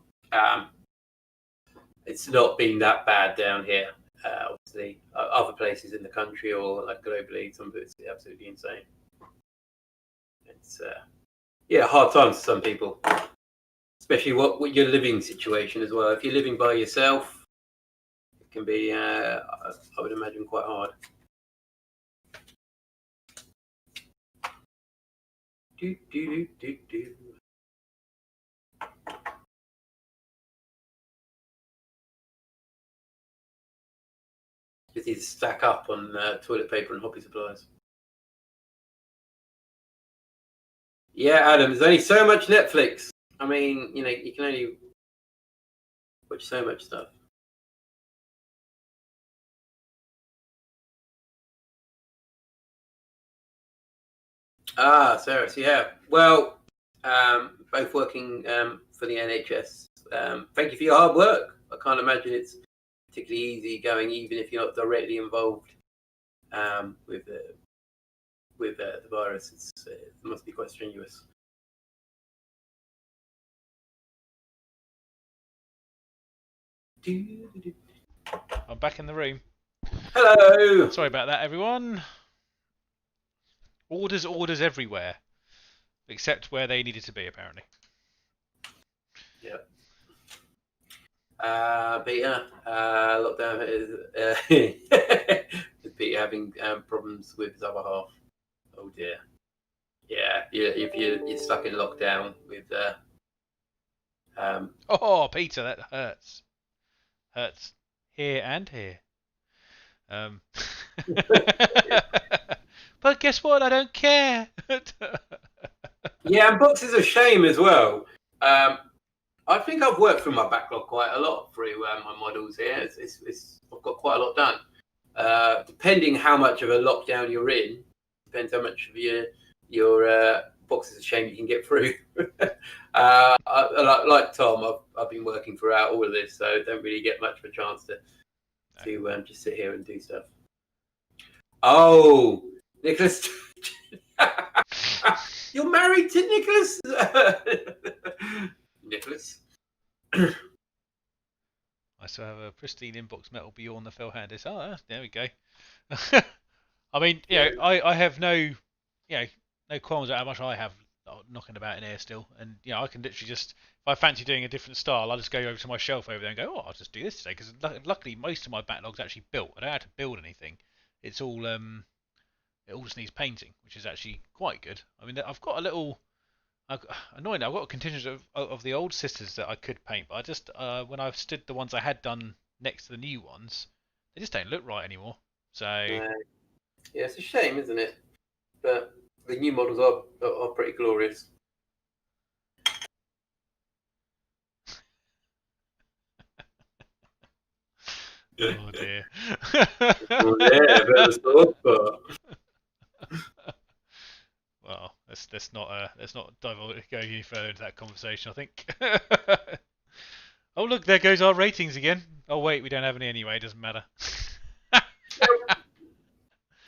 it's not been that bad down here. Obviously, other places in the country or like globally, some of it's absolutely insane. It's hard times for some people, especially what your living situation as well. If you're living by yourself, it can be, I would imagine, quite hard. Do. Just need to stack up on toilet paper and hobby supplies. Yeah, Adam, there's only so much Netflix. I mean, you can only watch so much stuff. Ah, Sarah, yeah. Well, both working for the NHS. Thank you for your hard work. I can't imagine it's particularly easy going, even if you're not directly involved with the virus. It must be quite strenuous. I'm back in the room. Hello. Sorry about that, everyone. Orders everywhere, except where they needed to be, apparently. Yeah. Peter, lockdown is Peter having problems with his other half. Oh dear. Yeah, if you're stuck in lockdown with Oh, Peter, that hurts. Hurts here and here. But guess what? I don't care. Yeah, and books is a shame as well. I think I've worked through my backlog quite a lot through my models here. I've got quite a lot done. Depending how much of a lockdown you're in, depends how much of your boxes of shame you can get through. Like Tom, I've been working throughout all of this, so I don't really get much of a chance to just sit here and do stuff. Oh, Nicholas. You're married to Nicholas? Nicholas? I still have a pristine inbox metal beyond the fell handis. Oh, there we go. I mean, I have no qualms about how much I have knocking about in here still, and I can literally just, if I fancy doing a different style, I'll just go over to my shelf over there and go, I'll just do this today, because luckily most of my backlog's actually built. I don't have to build anything. It's all it all just needs painting, which is actually quite good. I mean, I've got a little. Annoying, I've got a contingent of the old sisters that I could paint, but I just when I stood the ones I had done next to the new ones, they just don't look right anymore. So yeah, it's a shame, isn't it? But the new models are pretty glorious. oh dear. Oh, yeah, a bit of a sore spot. Well, let's not go any further into that conversation, I think. Oh look, there goes our ratings again. Oh wait, we don't have any anyway. It doesn't matter.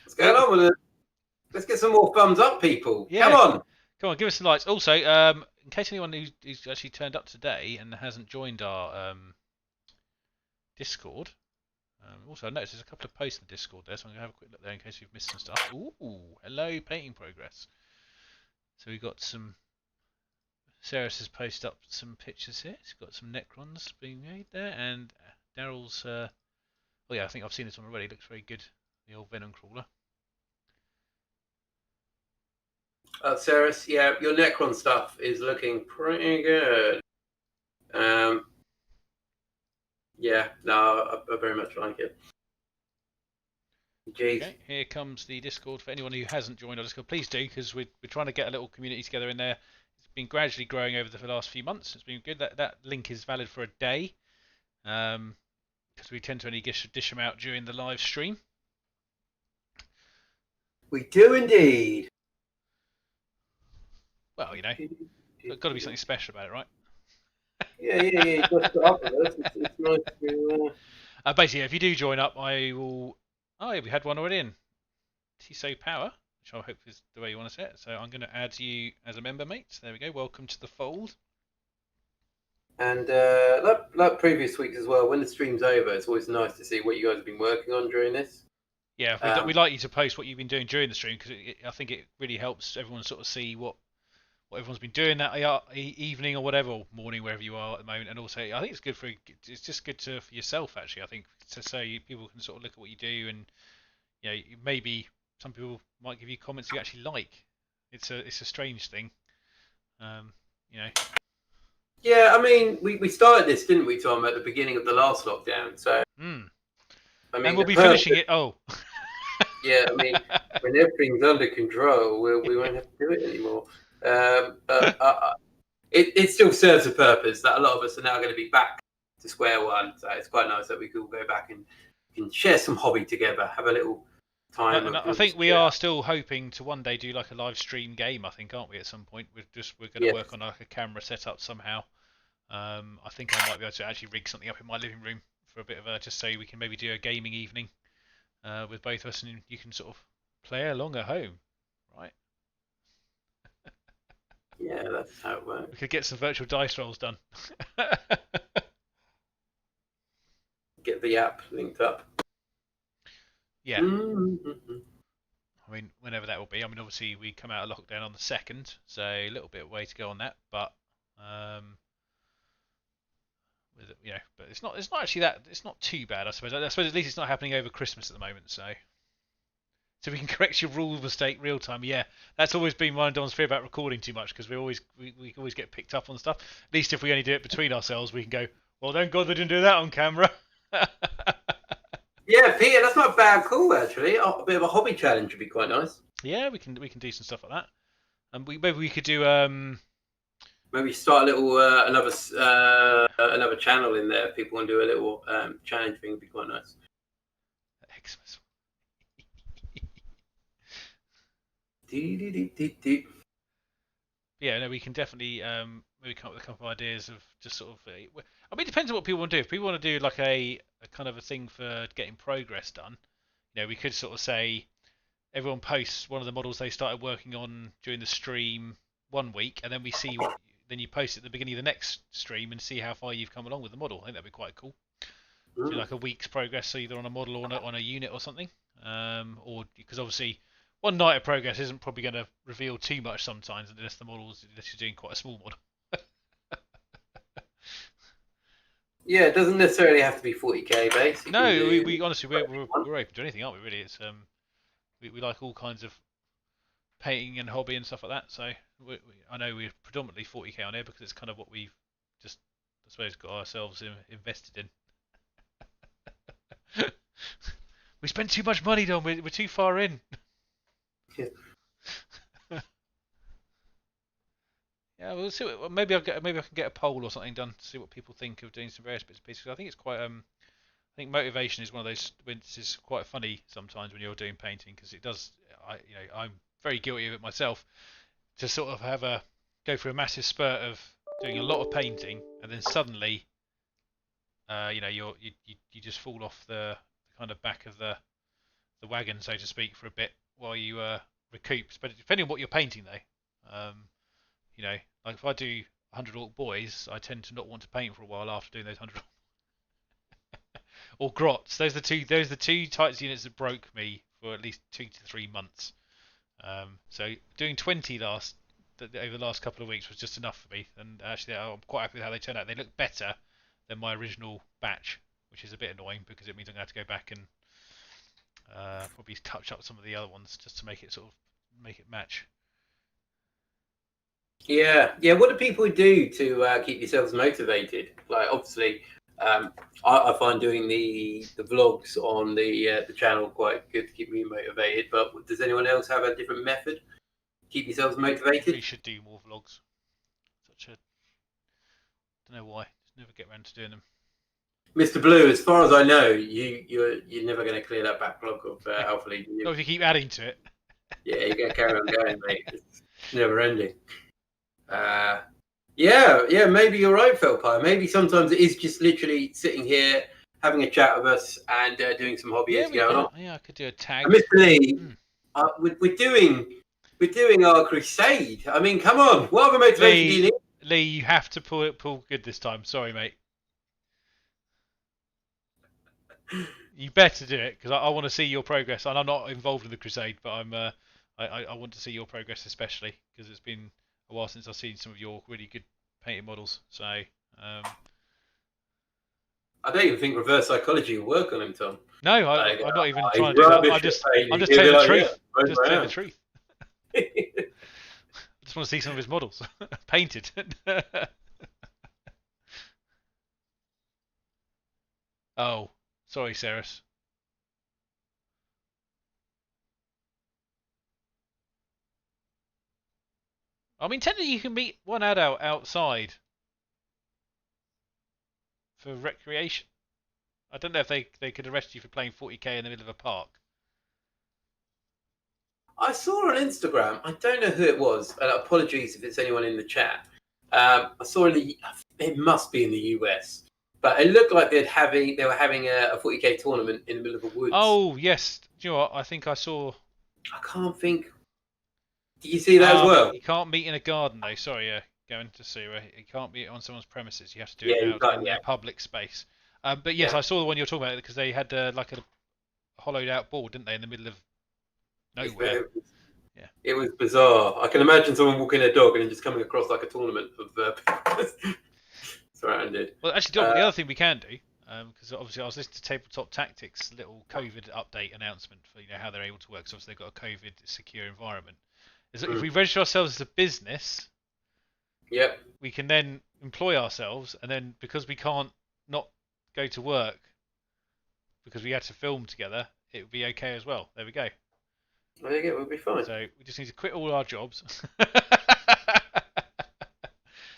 What's going on with it? Let's get some more thumbs up, people. Yeah. Come on, give us some likes. Also, in case anyone who's actually turned up today and hasn't joined our Discord, Also, I noticed there's a couple of posts in the Discord there, so I'm going to have a quick look there in case you've missed some stuff. Ooh, hello, painting progress. So we've got some... Sarah has posted up some pictures here. She's got some Necrons being made there, and Daryl's... oh yeah, I think I've seen this one already. It looks very good. The old Venom Crawler. Sarah, yeah, your Necron stuff is looking pretty good. Yeah, no, I very much like it. Jeez. Okay, here comes the Discord. For anyone who hasn't joined our Discord, please do, because we're trying to get a little community together in there. It's been gradually growing over the last few months. It's been good. That link is valid for a day, because we tend to only dish them out during the live stream. We do indeed. Well, you know, there's got to be something special about it, right? Yeah. Just up with us. It's nice to. Basically, if you do join up, I will. Oh, yeah, we had one already in. TSO Power, which I hope is the way you want to say it. So I'm going to add you as a member, mate. There we go. Welcome to the fold. And like previous weeks as well, when the stream's over, it's always nice to see what you guys have been working on during this. Yeah, we like you to post what you've been doing during the stream, because I think it really helps everyone sort of see what everyone's been doing that evening or whatever, or morning, wherever you are at the moment. And also, I think it's good it's just good for yourself, actually. I think, so people can sort of look at what you do, and you know, maybe some people might give you comments you actually like. It's a strange thing, you know. Yeah, I mean, we started this, didn't we, Tom, at the beginning of the last lockdown? So, I mean, and we'll be finishing it. Oh, yeah, I mean, when everything's under control, we won't have to do it anymore. It still serves a purpose that a lot of us are now going to be back to square one. So it's quite nice that we can all go back and can share some hobby together, have a little time. And I think we are still hoping to one day do like a live stream game. I think, aren't we? At some point, we're going to work on like a camera setup somehow. I think I might be able to actually rig something up in my living room for a bit of just so we can maybe do a gaming evening with both of us, and you can sort of play along at home, right? Yeah, that's how it works. We could get some virtual dice rolls done. Get the app linked up. Yeah. Mm-hmm. I mean, whenever that will be. I mean, obviously we come out of lockdown on the 2nd, so a little bit of way to go on that. But but it's not actually that. It's not too bad, I suppose. I suppose at least it's not happening over Christmas at the moment, so we can correct your rule mistake real time. Yeah, that's always been one of Don's fear about recording too much, because we always get picked up on stuff. At least if we only do it between ourselves, we can go, well, thank God they didn't do that on camera. Yeah, Peter, that's not a bad call, actually. A bit of a hobby challenge would be quite nice. Yeah, we can do some stuff like that, and maybe we could do maybe start a little another channel in there. If people want to do a little challenge thing, would be quite nice. Xmas. Yeah, no, we can definitely maybe come up with a couple of ideas of just sort of. I mean, it depends on what people want to do. If people want to do like a kind of a thing for getting progress done, you know, we could sort of say everyone posts one of the models they started working on during the stream one week, and then we see then you post it at the beginning of the next stream and see how far you've come along with the model. I think that'd be quite cool. Do like a week's progress either on a model or on a unit or something, or because obviously one night of progress isn't probably going to reveal too much sometimes, unless you're doing quite a small model. Yeah, it doesn't necessarily have to be 40k based. No, we honestly we're open to anything, aren't we? Really, it's we like all kinds of painting and hobby and stuff like that. So I know we're predominantly 40k on here because it's kind of what we've just, I suppose, got ourselves invested in. We spend too much money, Don. We're too far in. Yeah. Yeah, we'll see. Maybe I can get a poll or something done to see what people think of doing some various bits and pieces. I think it's quite. I think motivation is one of those. It's quite funny sometimes when you're doing painting, because it does. I'm very guilty of it myself. To sort of go through a massive spurt of doing a lot of painting, and then suddenly, you just fall off the kind of back of the wagon, so to speak, for a bit while you recoup. But depending on what you're painting, though. Like if I do 100 Orc Boys, I tend to not want to paint for a while after doing those 100. or grots. Those are the two types of units that broke me for at least 2 to 3 months. So doing 20 over the last couple of weeks was just enough for me, and actually I'm quite happy with how they turned out. They look better than my original batch, which is a bit annoying because it means I'm going to have to go back and probably touch up some of the other ones just to make it match. Yeah. What do people do to keep yourselves motivated? Like, obviously, I find doing the vlogs on the channel quite good to keep me motivated. But does anyone else have a different method to keep yourselves motivated? We should do more vlogs. Don't know why. Just never get around to doing them. Mr. Blue, as far as I know, you're never going to clear that backlog of Alpha League. Not if you keep adding to it. Yeah, you're going to carry on going, mate. It's never ending. Yeah, maybe you're right, Felpire. Maybe sometimes it is just literally sitting here, having a chat with us, and doing some hobbies going on. Yeah, I could do a tag. And Mr. Lee, we're doing our crusade. I mean, come on, what other motivation do you need? Lee, you have to pull good this time. Sorry, mate. You better do it because I want to see your progress. And I'm not involved in the crusade, but I want to see your progress especially because it's been a while since I've seen some of your really good painted models. So I don't even think reverse psychology will work on him, Tom. No, I'm not even trying to do that. I'm just telling the truth. I'm just telling the truth. I just want to see some of his models painted. Oh, sorry, Ceres. I mean, technically you can meet one adult outside for recreation. I don't know if they could arrest you for playing 40k in the middle of a park. I saw on Instagram, I don't know who it was, and apologies if it's anyone in the chat. I saw it must be in the US, but it looked like they were having a 40k tournament in the middle of the woods. Oh yes, do you know what? I think I saw. I can't think. Did you see that as well? You can't meet in a garden though. Sorry, going to see. You can't meet on someone's premises. You have to do it out in a public space. But yes, I saw the one you're talking about because they had like a hollowed out board, didn't they, in the middle of nowhere? It was bizarre. I can imagine someone walking their dog and then just coming across like a tournament of surrounded. Well, actually, the other thing we can do, because obviously I was listening to Tabletop Tactics' little COVID update announcement for how they're able to work. So obviously they've got a COVID secure environment. Is that if we register ourselves as a business, we can then employ ourselves, and then because we can't not go to work because we had to film together, it would be okay as well. There we go. There you go, we'll be fine. So we just need to quit all our jobs. And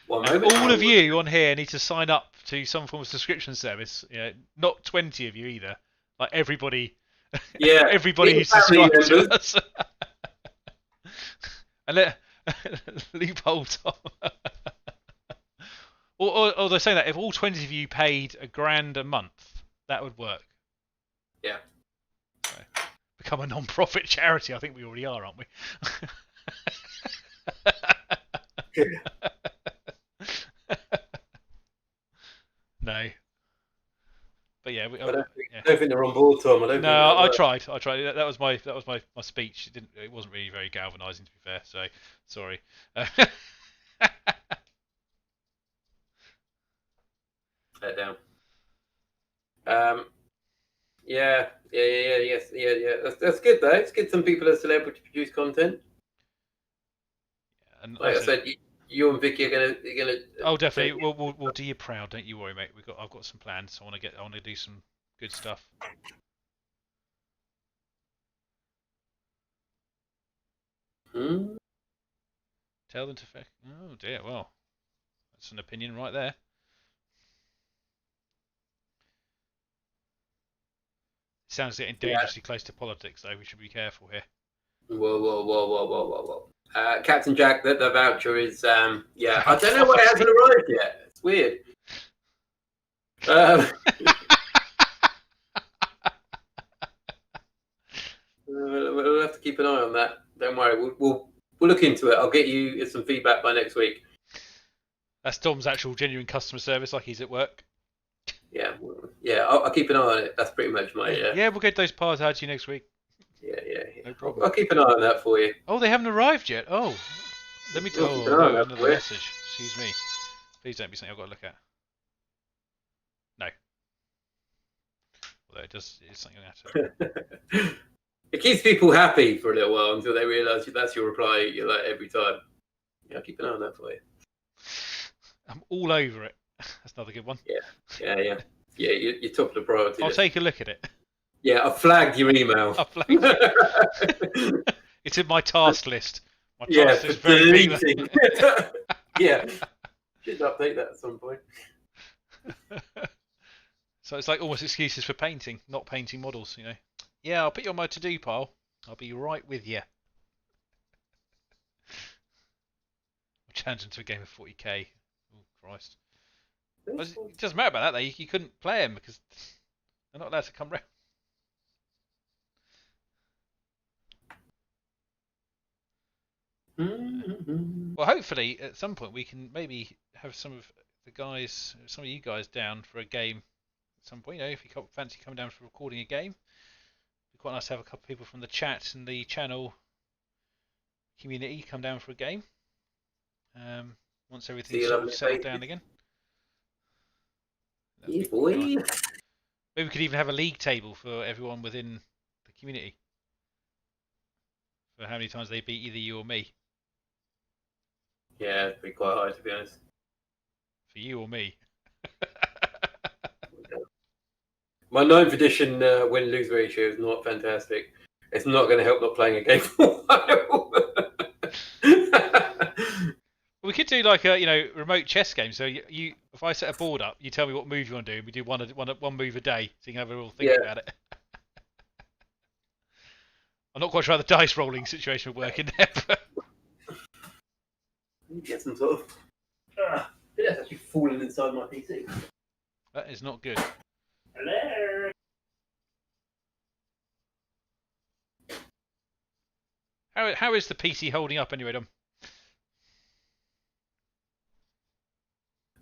all of you on here need to sign up to some form of subscription service. Not 20 of you either. Like everybody. Yeah. Everybody who subscribes to us. And loophole Tom. or they're saying that if all 20 of you paid $1,000 a month, that would work. Yeah. So, become a non-profit charity. I think we already are, aren't we? No. But yeah, I don't think they're on board, Tom. I tried. That was my speech. It wasn't really very galvanising, to be fair. So sorry. Let down. Yes. That's good though. It's good. Some people are still able to produce content. Yeah, and like I said, you and Vicky are gonna. Oh, definitely. We'll do you proud. Don't you worry, mate. I've got some plans. I want to do some good stuff. Tell them to. Oh dear. Well, that's an opinion right there. Sounds getting dangerously close to politics, though. We should be careful here. Whoa. Captain Jack, the voucher is, I don't know why it hasn't arrived yet. It's weird. We'll have to keep an eye on that. Don't worry. We'll look into it. I'll get you some feedback by next week. That's Tom's actual genuine customer service, like he's at work. Yeah. I'll keep an eye on it. That's pretty much my Yeah, we'll get those piles out to you next week. Yeah. No problem. I'll keep an eye on that for you. Oh, they haven't arrived yet. Oh, let me. I'll keep an Oh eye on no, that another for you. message. Excuse me. Please don't be something I've got to look at. No. Although it does, it's something I have to. It keeps people happy for a little while until they realise that's your reply. You're like every time. Yeah, I'll keep an eye on that for you. I'm all over it. That's another good one. Yeah. You're top of the priority I'll list. take a look at it. Yeah, I've flagged your email. I've flagged it. It's in my task list. My task list for very deleting. Yeah, should update that at some point. So it's like almost excuses for painting, not painting models, you know. Yeah, I'll put you on my to-do pile. I'll be right with you. I'll challenge into a game of 40k. Oh, Christ. It doesn't matter about that, though. You couldn't play them because they're not allowed to come round. Well, hopefully, at some point, we can maybe have some of you guys down for a game at some point. You know, if you fancy coming down for recording a game. It'd be quite nice to have a couple of people from the chat and the channel community come down for a game. Once everything's sort of settled down again. Yeah, boy. Maybe we could even have a league table for everyone within the community. For how many times they beat either you or me. Yeah, it'd be quite high, to be honest. For you or me. My 9th edition win-lose ratio is not fantastic. It's not going to help not playing a game for a while. We could do like a remote chess game. So you if I set a board up, you tell me what move you want to do, and we do one move a day, so you can have a real think about it. I'm not quite sure how the dice rolling situation would work in there. But... Get some sort of. It's actually falling inside my PC. That is not good. Hello. How is the PC holding up anyway, Dom?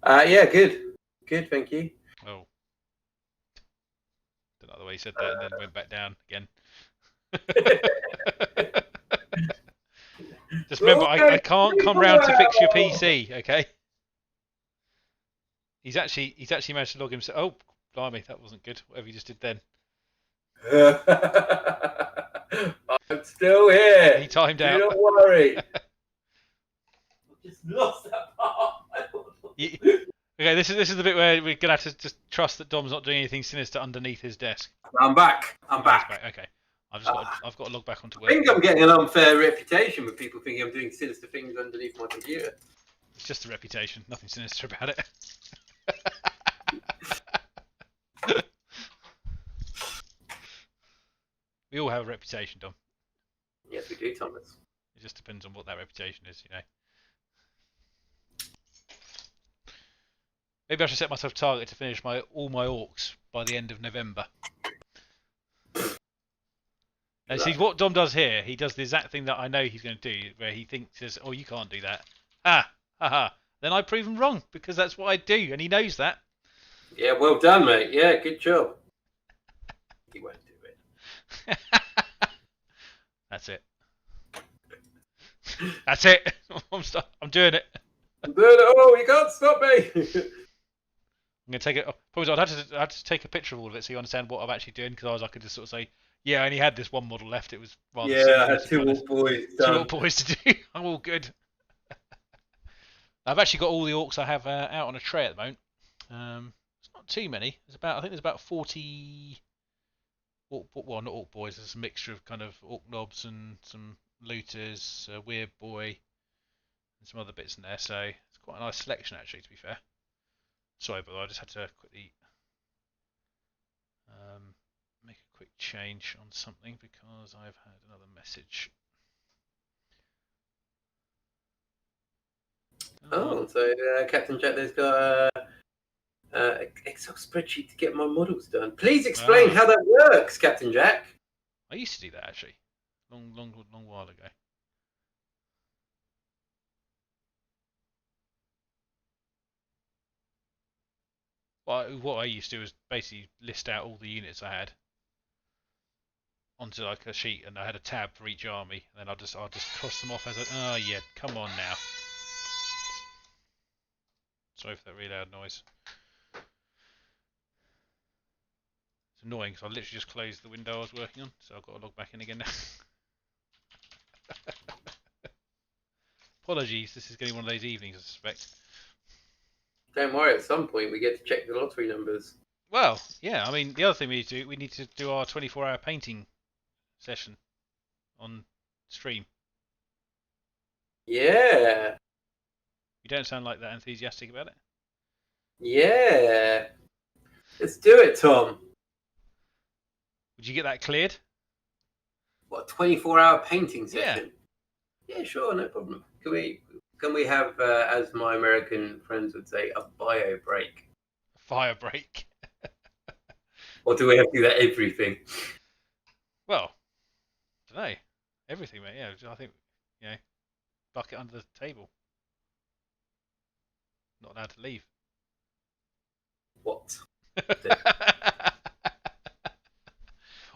Yeah, good. Good, thank you. Oh. Don't know the way you said that and then went back down again. Just remember, I can't come round to fix your PC, okay? He's actually managed to log himself. Oh, blimey, that wasn't good. Whatever you just did then. I'm still here. He timed out. Do not worry. I just lost that part. Okay, this is the bit where we're gonna have to just trust that Dom's not doing anything sinister underneath his desk. I'm back. Okay, I've got to log back onto work. I think I'm getting an unfair reputation with people thinking I'm doing sinister things underneath my computer. It's just a reputation, nothing sinister about it. We all have a reputation, Dom. Yes, we do, Thomas. It just depends on what that reputation is, you know. Maybe I should set myself a target to finish all my orcs by the end of November. And see, what Dom does here, he does the exact thing that I know he's going to do, where he thinks, oh, you can't do that. Then I prove him wrong, because that's what I do, and he knows that. Yeah, well done, mate. Yeah, good job. He won't do it. That's it. That's it. I'm doing it. I'm doing it. Oh, you can't stop me. I'm going to take it. Probably I'd have to take a picture of all of it so you understand what I'm actually doing, because otherwise I could just sort of say, yeah, I only had this one model left. It was rather simple. I had two orc boys. Two orc boys to do. I'm all good. I've actually got all the orcs I have out on a tray at the moment. It's not too many. I think there's about 40. Well, not orc boys. There's a mixture of kind of orc knobs and some looters, a weird boy, and some other bits in there. So it's quite a nice selection, actually. To be fair. Sorry, but I just had to quickly make a quick change on something because I've had another message. So Captain Jack, there's got an Excel spreadsheet to get my models done. Please explain how that works, Captain Jack. I used to do that actually, long while ago. what I used to do was basically list out all the units I had onto like a sheet, and I had a tab for each army, and then I'll just cross them off as oh yeah, come on now. Sorry for that really loud noise. It's annoying because I literally just closed the window I was working on, so I've got to log back in again now. Apologies, this is getting one of those evenings, I suspect. Don't worry, at some point we get to check the lottery numbers. Well, yeah, I mean, the other thing we need to do our 24-hour painting session on stream. Yeah. You don't sound like that enthusiastic about it. Yeah. Let's do it, Tom. Would you get that cleared? What, 24-hour painting session? Yeah, sure, no problem. Can we have, as my American friends would say, a bio break? A fire break. Or do we have to do that everything? Well, I don't know. Everything, mate. Yeah, I think, bucket under the table. Not allowed to leave. What?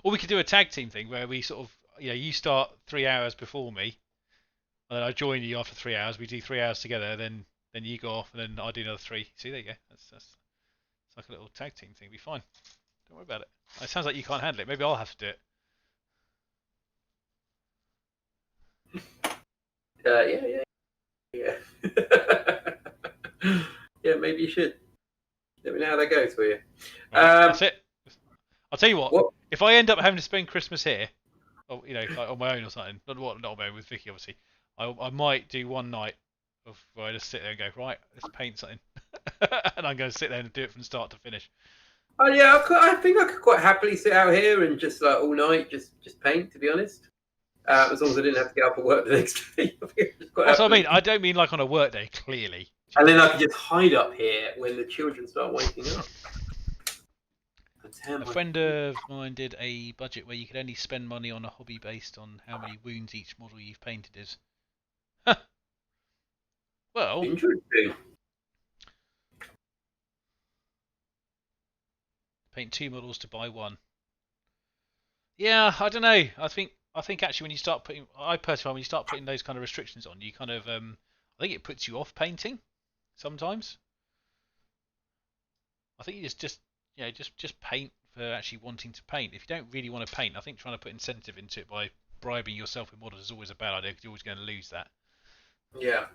Or we could do a tag team thing where we sort of, you start 3 hours before me, and then I join you after 3 hours. We do 3 hours together, then you go off, and then I do another 3. See, there you go. That's it's like a little tag team thing. It'll be fine. Don't worry about it. It sounds like you can't handle it. Maybe I'll have to do it. Yeah. Yeah, maybe you should. Let me know how that goes for you. Right, that's it. I'll tell you what. If I end up having to spend Christmas here, or like on my own or something, not on my own with Vicky, obviously, I might do one night of where I just sit there and go, right, let's paint something, and I'm going to sit there and do it from start to finish. Oh yeah, I think I could quite happily sit out here and just like all night just paint. To be honest, as long as I didn't have to get up and work the next day. That's what I mean. I don't mean like on a work day, clearly. And then I could just hide up here when the children start waking up. A friend of mine did a budget where you could only spend money on a hobby based on how many wounds each model you've painted is. Well, interesting. Paint 2 models to buy 1. Yeah, I don't know. I think actually when you start putting, I personally, when you start putting those kind of restrictions on, you kind of, I think it puts you off painting sometimes. I think you just paint for actually wanting to paint. If you don't really want to paint, I think trying to put incentive into it by bribing yourself with models is always a bad idea because you're always going to lose that. Yeah.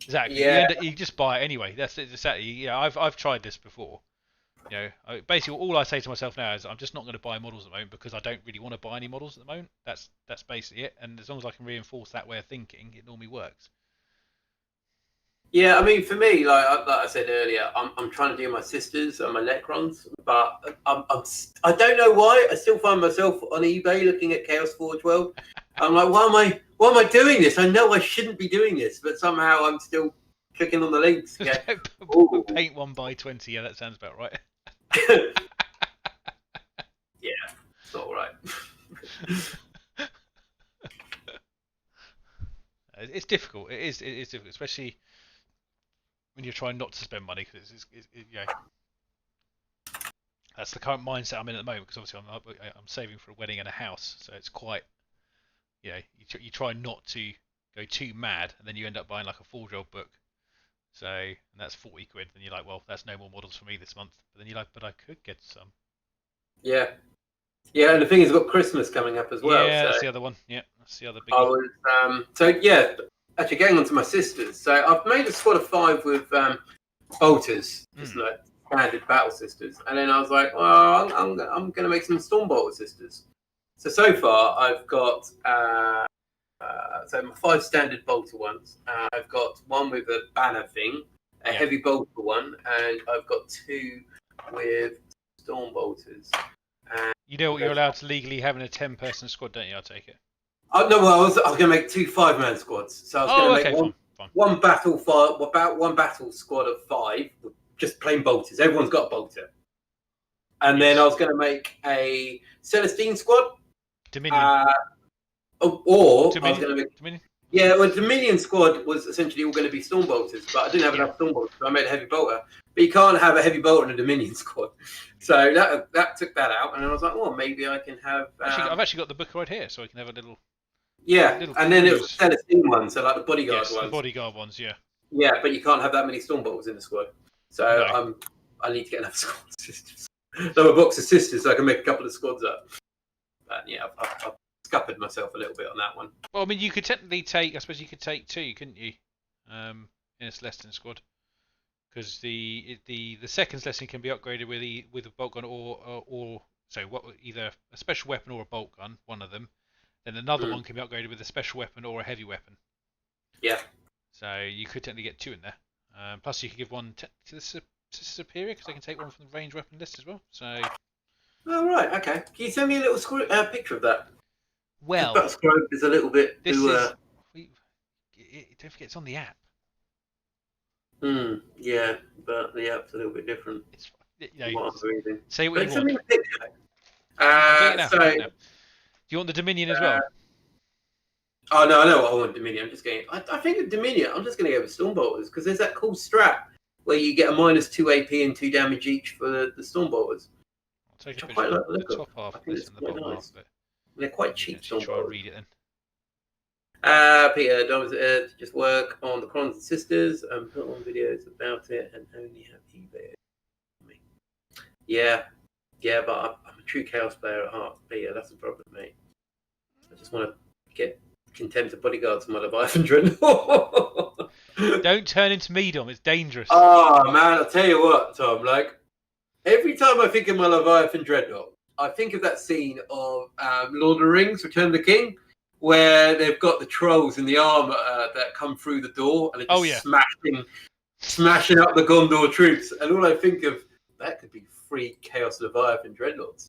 Exactly. Yeah. You just buy it anyway. That's it. Exactly. Yeah, I've tried this before. Basically all I say to myself now is I'm just not going to buy models at the moment because I don't really want to buy any models at the moment. That's basically it. And as long as I can reinforce that way of thinking, it normally works. Yeah, I mean, for me, like I said earlier, I'm trying to do my sisters and my Necrons, but I don't know why. I still find myself on eBay looking at Chaos Forge World. I'm like, why am I doing this? I know I shouldn't be doing this, but somehow I'm still clicking on the links. Yeah. Paint 1 by 20. Yeah, that sounds about right. Yeah, it's all right. It's difficult. It is difficult, especially when you're trying not to spend money, because that's the current mindset I'm in at the moment. Because obviously I'm saving for a wedding and a house, so it's quite you try not to go too mad, and then you end up buying like a 4-year-old book. So and that's 40 quid. Then you're like, well, that's no more models for me this month. But then you're like, but I could get some. Yeah, and the thing is, we've got Christmas coming up as well. Yeah, so that's the other one. Yeah, that's the other big. Actually getting on to my sisters. So I've made a squad of 5 with bolters, just like standard battle sisters, and then I was like, well, I'm going to make some Stormbolter sisters. So far I've got so my 5 standard bolter ones. I've got one with a banner thing, a heavy bolter one, and I've got 2 with Stormbolters. You know what you're allowed to legally have in a 10-person squad, don't you? I take it. No, well, I was going to make 2 5-man squads. So I was going to make fine. one battle squad of 5 with just plain bolters. Everyone's got a bolter. And then I was going to make a Celestine squad. Dominion. Or Dominion. I was going to make Dominion. Yeah, well, Dominion squad was essentially all going to be Stormbolters, but I didn't have enough Stormbolters, so I made a heavy bolter. But you can't have a heavy bolter in a Dominion squad, so that took that out. And I was like, well, maybe I can have. I've actually got the book right here, so I can have a little. Yeah, little and then it was Celestine ones, so like the bodyguard yes, ones. the bodyguard ones, yeah. Yeah, but you can't have that many Stormbolters in the squad, so No. I need to get another squad of sisters. Another box of sisters, so I can make a couple of squads up. But yeah, I've scuppered myself a little bit on that one. Well, I mean, you could technically take. I suppose you could take 2, couldn't you? In a Celestine squad, because the second Celestine can be upgraded with a bolt gun or either a special weapon or a bolt gun, one of them. Then another one can be upgraded with a special weapon or a heavy weapon. Yeah. So you could technically get 2 in there. Plus, you could give one to the superior because they can take one from the range weapon list as well. So. Oh right, okay. Can you send me a little picture of that? Well, Battlescribe is a little bit. This is. Don't forget, it's on the app. Yeah, but the app's a little bit different. It's say what you want. So, do you want the Dominion as well? Oh no, I know what I want Dominion. I'm just going. I think of Dominion. I'm just going to go with Stormbolters because there's that cool strat where you get a -2 AP and 2 damage each for the Stormbolters. I'll take a picture of the top half of this and the bottom half of it. They're quite cheap. Try and read it then. Peter, don't just work on the Crons and Sisters and put on videos about it and only have eBay. Yeah, but I'm a true Chaos player at heart, Peter. That's the problem, mate. I just want to get content of bodyguards for my Leviathan Dreadnought. Don't turn into me, Dom. It's dangerous. Oh man, I'll tell you what, Tom. Like every time I think of my Leviathan Dreadnought, I think of that scene of Lord of the Rings: Return of the King, where they've got the trolls in the armor that come through the door and they're just smashing up the Gondor troops. And all I think of that could be 3 Chaos Leviathan Dreadnoughts.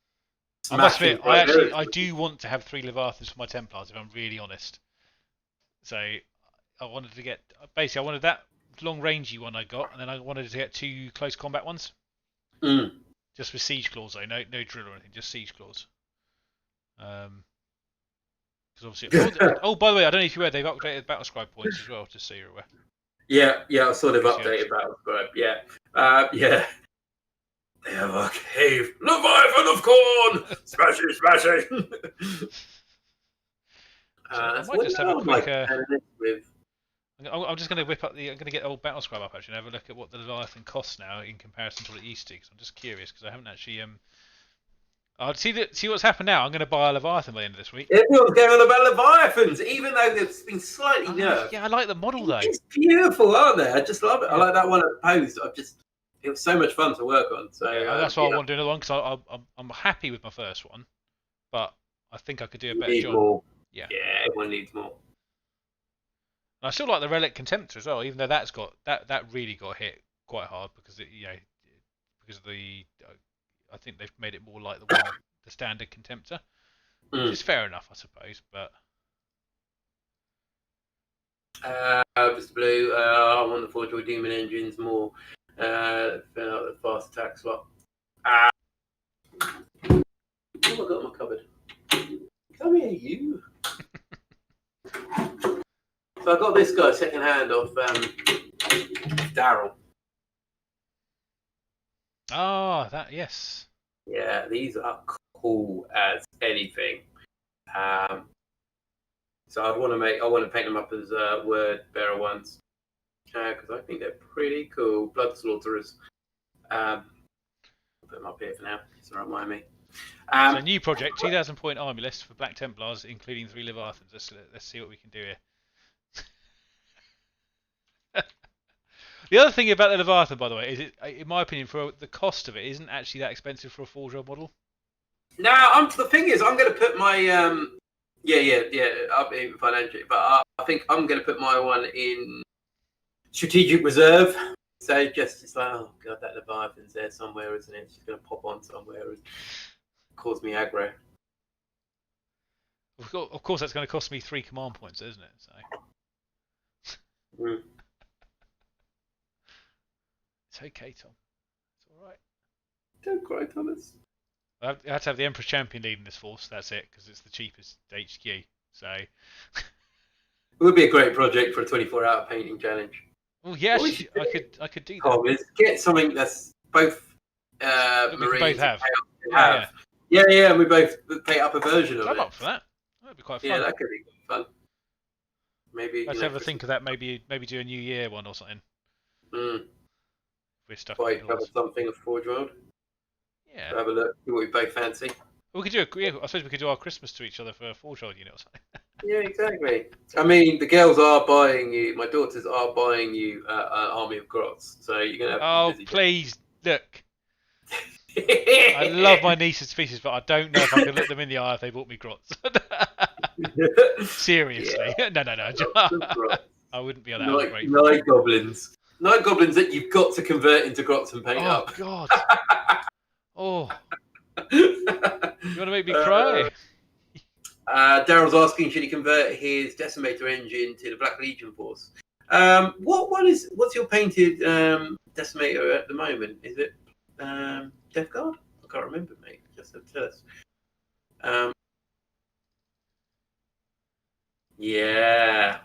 I must admit, I do want to have 3 Leviathans for my Templars, if I'm really honest. So I wanted to get I wanted that long rangey one I got, and then I wanted to get 2 close combat ones. Just with siege claws though, no drill or anything, just siege claws. Obviously, oh, by the way, I don't know if you heard, they've updated Battlescribe points as well, just so you're aware. Yeah, I saw they've updated Battlescribe. Yeah. They have a cave. Leviathan of Corn! Smashing! I might just have a quick. I'm just going to whip up I'm going to get old Battlescribe up actually and have a look at what the Leviathan costs now in comparison to what it used to. Because I'm just curious because I haven't actually. I'll see what's happened now. I'm going to buy a Leviathan by the end of this week. Everyone's going on about Leviathans, even though they've been slightly nerfed. Yeah, I like the model though. It's beautiful, aren't they? I just love it. I like that one at Posed. It was so much fun to work on. So that's why I want to do another one because I'm happy with my first one, but I think I could do a better job. More. Yeah, everyone needs more. And I still like the Relic Contemptor as well, even though that's got that really got hit quite hard because because of the. I think they've made it more like the standard Contemptor, which is fair enough, I suppose. But Mr. Blue, I want the Forgery Demon engines more. The fast attack swap. What have I got in my cupboard? Come here, you. So I got this guy second hand off Daryl. Oh, yes. Yeah, these are cool as anything. So I want to paint them up as word bearer ones because I think they're pretty cool. Blood Slaughterers. I'll put them up here for now. So don't mind me. So new project, 2,000 point army list for Black Templars, including 3 Leviathans. Let's see what we can do here. The other thing about the Leviathan, by the way, is in my opinion, for the cost of it, isn't actually that expensive for a 4-job model. No, the thing is, I'm going to put my I'll be financially, but I think I'm going to put my one in strategic reserve. So it's like, oh god, that Leviathan's there somewhere, isn't it? It's just going to pop on somewhere and cause me aggro. Of course, that's going to cost me 3 command points, isn't it? So. It's okay, Tom. It's all right. Don't cry, Thomas. I had to have the Emperor's Champion leading this force. That's it, because it's the cheapest HQ. So. It would be a great project for a 24-hour painting challenge. Well, yeah, What we should I could do that. Tom, is get something that's both That we can both Marines and have. Chaos can have. Yeah, and we both paint up a version of I'm it. up for that. That'd be quite fun. Yeah, that could be fun. Maybe Let's have a think of that. Maybe do a New Year one or something. Mm. We're stuck. Quite cover something of Forge World. Yeah. Have a look. See what we both fancy. We could do I suppose we could do our Christmas to each other for a Forge World unit or something. Yeah, exactly. I mean, the girls are buying you. My daughters are buying you an army of grots, so you're gonna have. Oh, please look. I love my nieces to pieces, but I don't know if I could look them in the eye if they bought me grots. Seriously, yeah. No. I wouldn't be on that. Night goblins. Night goblins that you've got to convert into grots and paint up. Oh God. Oh. You want to make me cry? Daryl's asking, should he convert his Decimator engine to the Black Legion force? What's your painted Decimator at the moment? Is it Death Guard? I can't remember, mate. Just tell us. Yeah.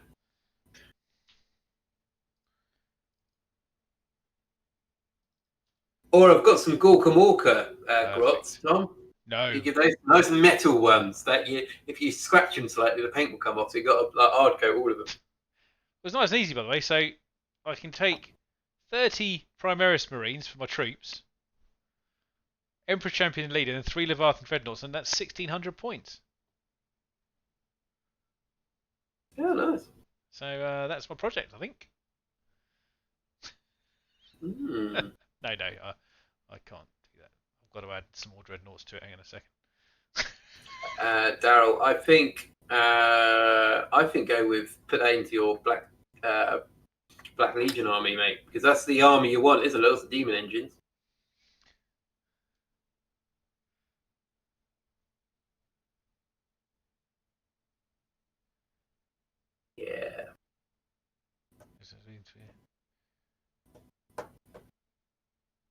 Or I've got some Gorka Morka grots, Tom. No. You get those metal ones that if you scratch them slightly, the paint will come off. So you got to hard coat all of them. It was nice and easy, by the way. So I can take 30 Primaris Marines for my troops, Emperor Champion and Leader, and 3 Leviathan Dreadnoughts, and that's 1,600 points. Yeah, nice. So that's my project, I think. Mm. No, I can't do that. I've got to add some more Dreadnoughts to it. Hang on a second. Daryl, I think go with put that into your Black Legion army, mate, because that's the army you want, isn't it? Those are demon engines. Yeah.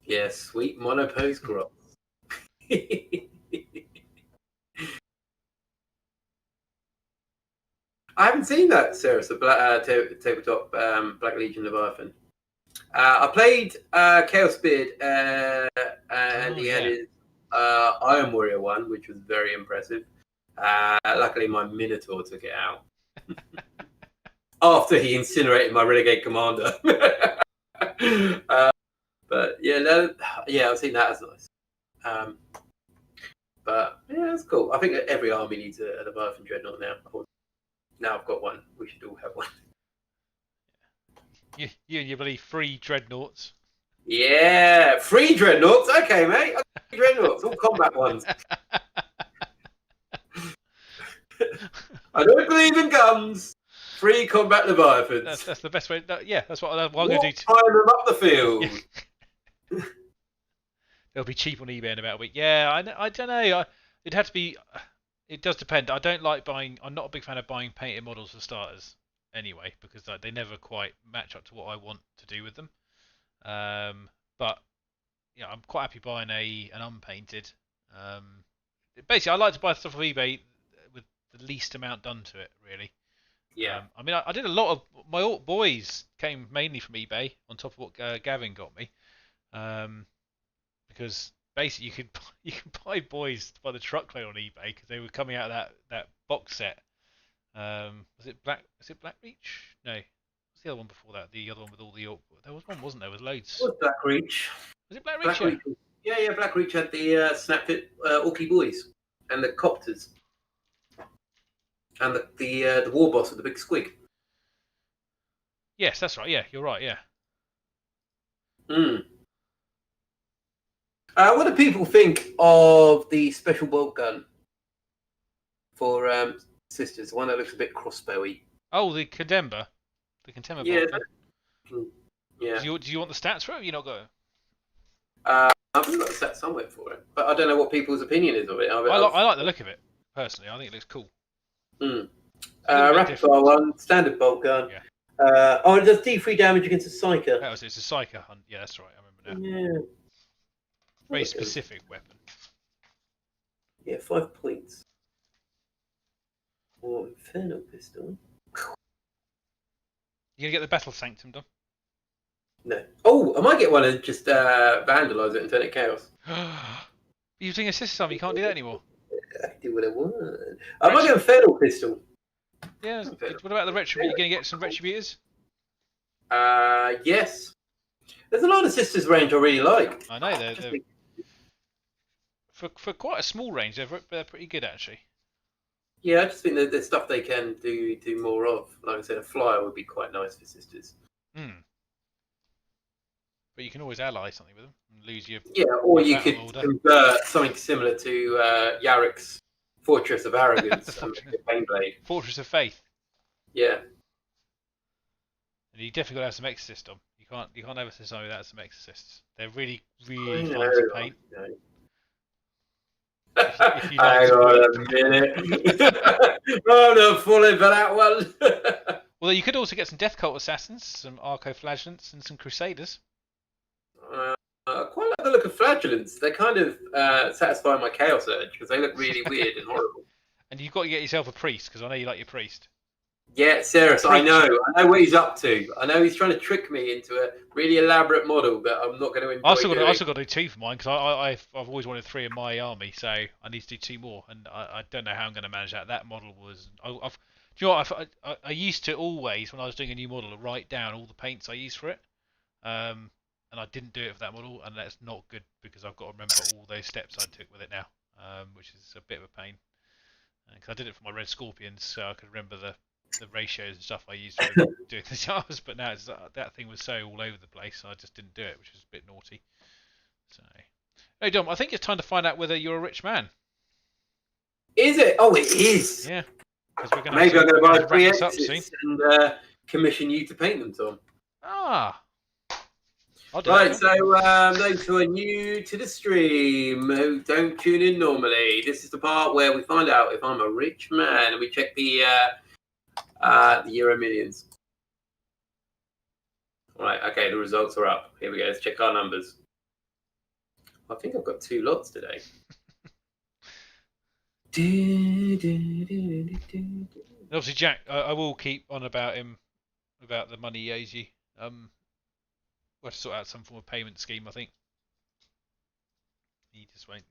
Yeah, sweet monopose grots. I haven't seen that, Sarah. So tabletop Black Legion Leviathan. I played Chaos Beard, and he had his Iron Warrior one, which was very impressive. Luckily, my Minotaur took it out after he incinerated my Renegade Commander. But yeah, I've seen that as nice. But yeah, that's cool. I think that every army needs a Leviathan Dreadnought now. Now I've got one. We should all have one. You believe 3 Dreadnoughts? Yeah, 3 Dreadnoughts. Okay, mate. 3 Dreadnoughts, all combat ones. I don't believe in guns. 3 combat Leviathans. That's the best way. That's what I'm going to do. Time them up the field. Yeah. They'll be cheap on eBay in about a week. Yeah, I don't know. It'd have to be. It does depend. I don't like buying. I'm not a big fan of buying painted models for starters, anyway, because they never quite match up to what I want to do with them. But yeah, I'm quite happy buying an unpainted. Basically, I like to buy stuff off eBay with the least amount done to it, really. Yeah. I mean, I did a lot of my Orc boys came mainly from eBay on top of what Gavin got me. Because basically you can buy boys by the truckload on eBay because they were coming out of that box set. Was it Blackreach? No, what's the other one before that? The other one with all the Orc. There was one, wasn't there? With loads. What was Blackreach? Was it Blackreach? Yeah, Blackreach had the Snapfit Orky boys and the Copters and the War Boss with the big squig. Yes, that's right. Yeah, you're right. Yeah. What do people think of the special bolt gun for Sisters? The one that looks a bit crossbowy. Oh, the Condember. The Condember yeah, bolt gun. Yeah. Do you want the stats for it? Or you not going? I've got the stats somewhere for it, but I don't know what people's opinion is of it. I like the look of it personally. I think it looks cool. Rapid fire one, standard bolt gun. Yeah. It does D3 damage against a Psyker. It's a Psyker hunt. Yeah, that's right. I remember now. Yeah. Very specific weapon. Yeah, 5 points. Infernal pistol. You gonna get the Battle Sanctum done? No. Oh, I might get one and just vandalise it and turn it chaos. You're doing a system. You can't do that anymore. I can do what I want. I might get a Fatal Pistol. Yeah. What about the Retribute? You gonna get some Retributors? Yes. There's a lot of Sisters range I really like. I know they're for quite a small range. They're pretty good actually. Yeah, I just think that there's stuff they can do more of. Like I said, a flyer would be quite nice for Sisters. But you can always ally something with them and lose your. Yeah, or your you could convert something similar to Yarrick's Fortress of Arrogance and Painblade. Fortress of Faith. Yeah. And you definitely got to have some Exorcist on. You can't have a system without some Exorcists. They're really fun to paint. If you like Hang on a minute. I'm not falling for that one. Well, you could also get some Death Cult Assassins, some Arco-Flagellants, and some Crusaders. I quite like the look of Flagellants. They kind of satisfy my Chaos Urge because they look really weird and horrible. And you've got to get yourself a priest because I know you like your priest. Yeah, Ceres, I know what he's up to. I know he's trying to trick me into a really elaborate model that I'm not going to enjoy. I also got to do 2 for mine because I've always wanted 3 in my army, so I need to do 2 more, and I don't know how I'm going to manage that. That model was do you know what, I used to always, when I was doing a new model, write down all the paints I used for it, and I didn't do it for that model, and that's not good because I've got to remember all those steps I took with it now, which is a bit of a pain. Because I did it for my Red Scorpions, so I could remember the ratios and stuff I used for doing the jars, but now that thing was so all over the place, I just didn't do it, which was a bit naughty. So, hey Dom, I think it's time to find out whether you're a rich man. Is it? Oh, it is. Yeah. Maybe I'm going to buy 3 exits and commission you to paint them, Tom. Ah. Right, so those who are new to the stream, who don't tune in normally, this is the part where we find out if I'm a rich man, and we check the Euro Millions. All right, okay, the results are up. Here we go. Let's check our numbers. I think I've got 2 lots today. Obviously, Jack, I will keep on about him, about the money he owes you. We'll have to sort out some form of payment scheme, I think. He just won't,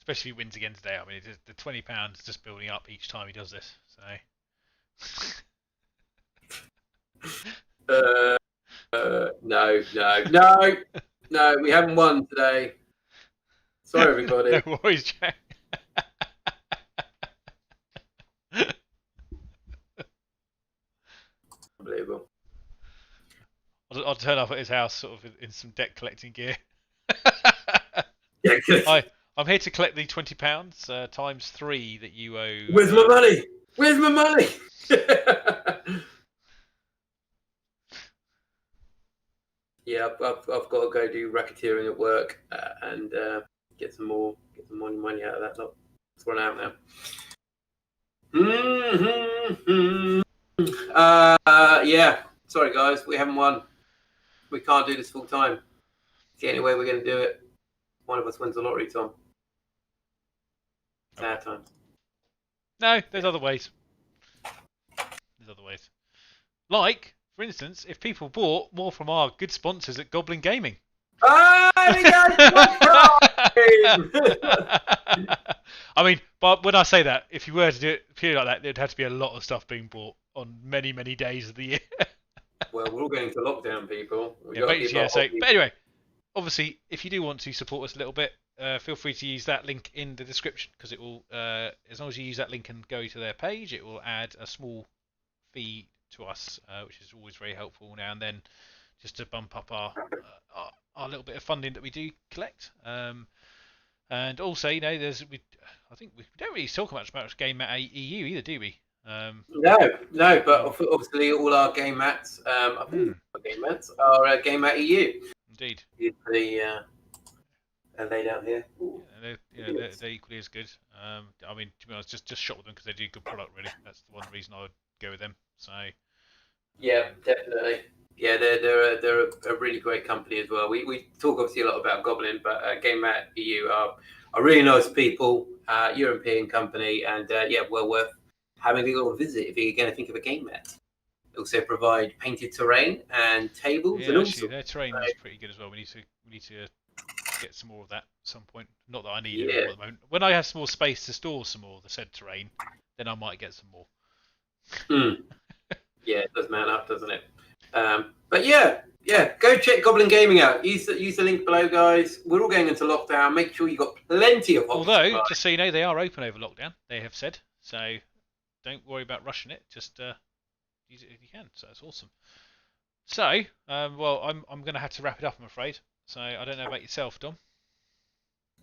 especially if he wins again today. I mean, the £20 is just building up each time he does this. So. No, we haven't won today. Sorry, everybody. No worries, Jack. Unbelievable. I'll turn up at his house sort of in some deck collecting gear. Yeah, good. I'm here to collect the £20 times 3 that you owe. Where's my money? Where's my money? Yeah, I've got to go do racketeering at work and get some more money out of that lot. It's run out now. Yeah, sorry guys, we haven't won. We can't do this full time. It's the only way we're going to do it. One of us wins the lottery, Tom. Sad times. No, there's other ways. Like, for instance, if people bought more from our good sponsors at Goblin Gaming. I mean, but when I say that, if you were to do it purely like that, there'd have to be a lot of stuff being bought on many, many days of the year. Well, we're all going to lockdown, people. But anyway, obviously, if you do want to support us a little bit, feel free to use that link in the description because it will, as long as you use that link and go to their page, it will add a small fee to us, which is always very helpful now and then, just to bump up our little bit of funding that we do collect. And also, I think we don't really talk much about Game Mat EU either, do we? No, but obviously all our game mats, I think our game mats are Game Mat EU. Indeed. Are they down here? Yeah, they're equally as good. I mean, to be honest, just shop with them because they do good product. Really, that's the one reason I would go with them. So. Yeah, definitely. Yeah, they're a really great company as well. We talk obviously a lot about Goblin, but Game Mat EU are really nice people, European company, and well worth having a little visit if you're going to think of a game mat. also provide painted terrain and tables. Yeah, and actually, also, their terrain is pretty good as well. We need to get some more of that at some point. Not that I need any yeah. more at the moment. When I have some more space to store some more of the said terrain, then I might get some more. Yeah, it does man up, doesn't it? But yeah, go check Goblin Gaming out. Use the link below, guys. We're all going into lockdown. Make sure you got plenty of hobby Although, supplies. just so you know, they are open over lockdown. They have said so. Don't worry about rushing it. Just use it if you can. So that's awesome. So, well, I'm going to have to wrap it up, I'm afraid. So I don't know about yourself, Dom.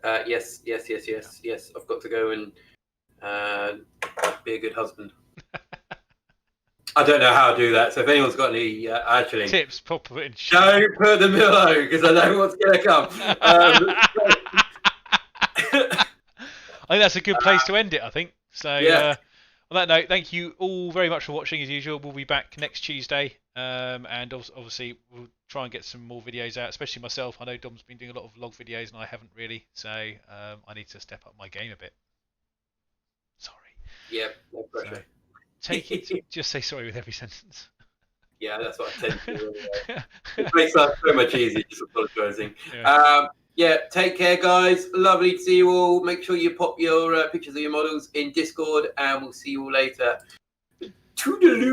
Yes. I've got to go and be a good husband. I don't know how to do that. So if anyone's got any actually Tips, pop it in. don't put them below because I know what's going to come. I think that's a good place to end it. I think so. Yeah. On that note, thank you all very much for watching as usual. We'll be back next Tuesday, and obviously we'll try and get some more videos out, especially myself. I know Dom's been doing a lot of log videos and I haven't really, so I need to step up my game a bit. Sorry. Yeah, no pressure. So, take it. Just say sorry with every sentence. Yeah, that's what I tend to do. It makes life so much easier just apologising. Yeah. Take care, guys. Lovely to see you all. Make sure you pop your pictures of your models in Discord, and we'll see you all later. Toodaloo.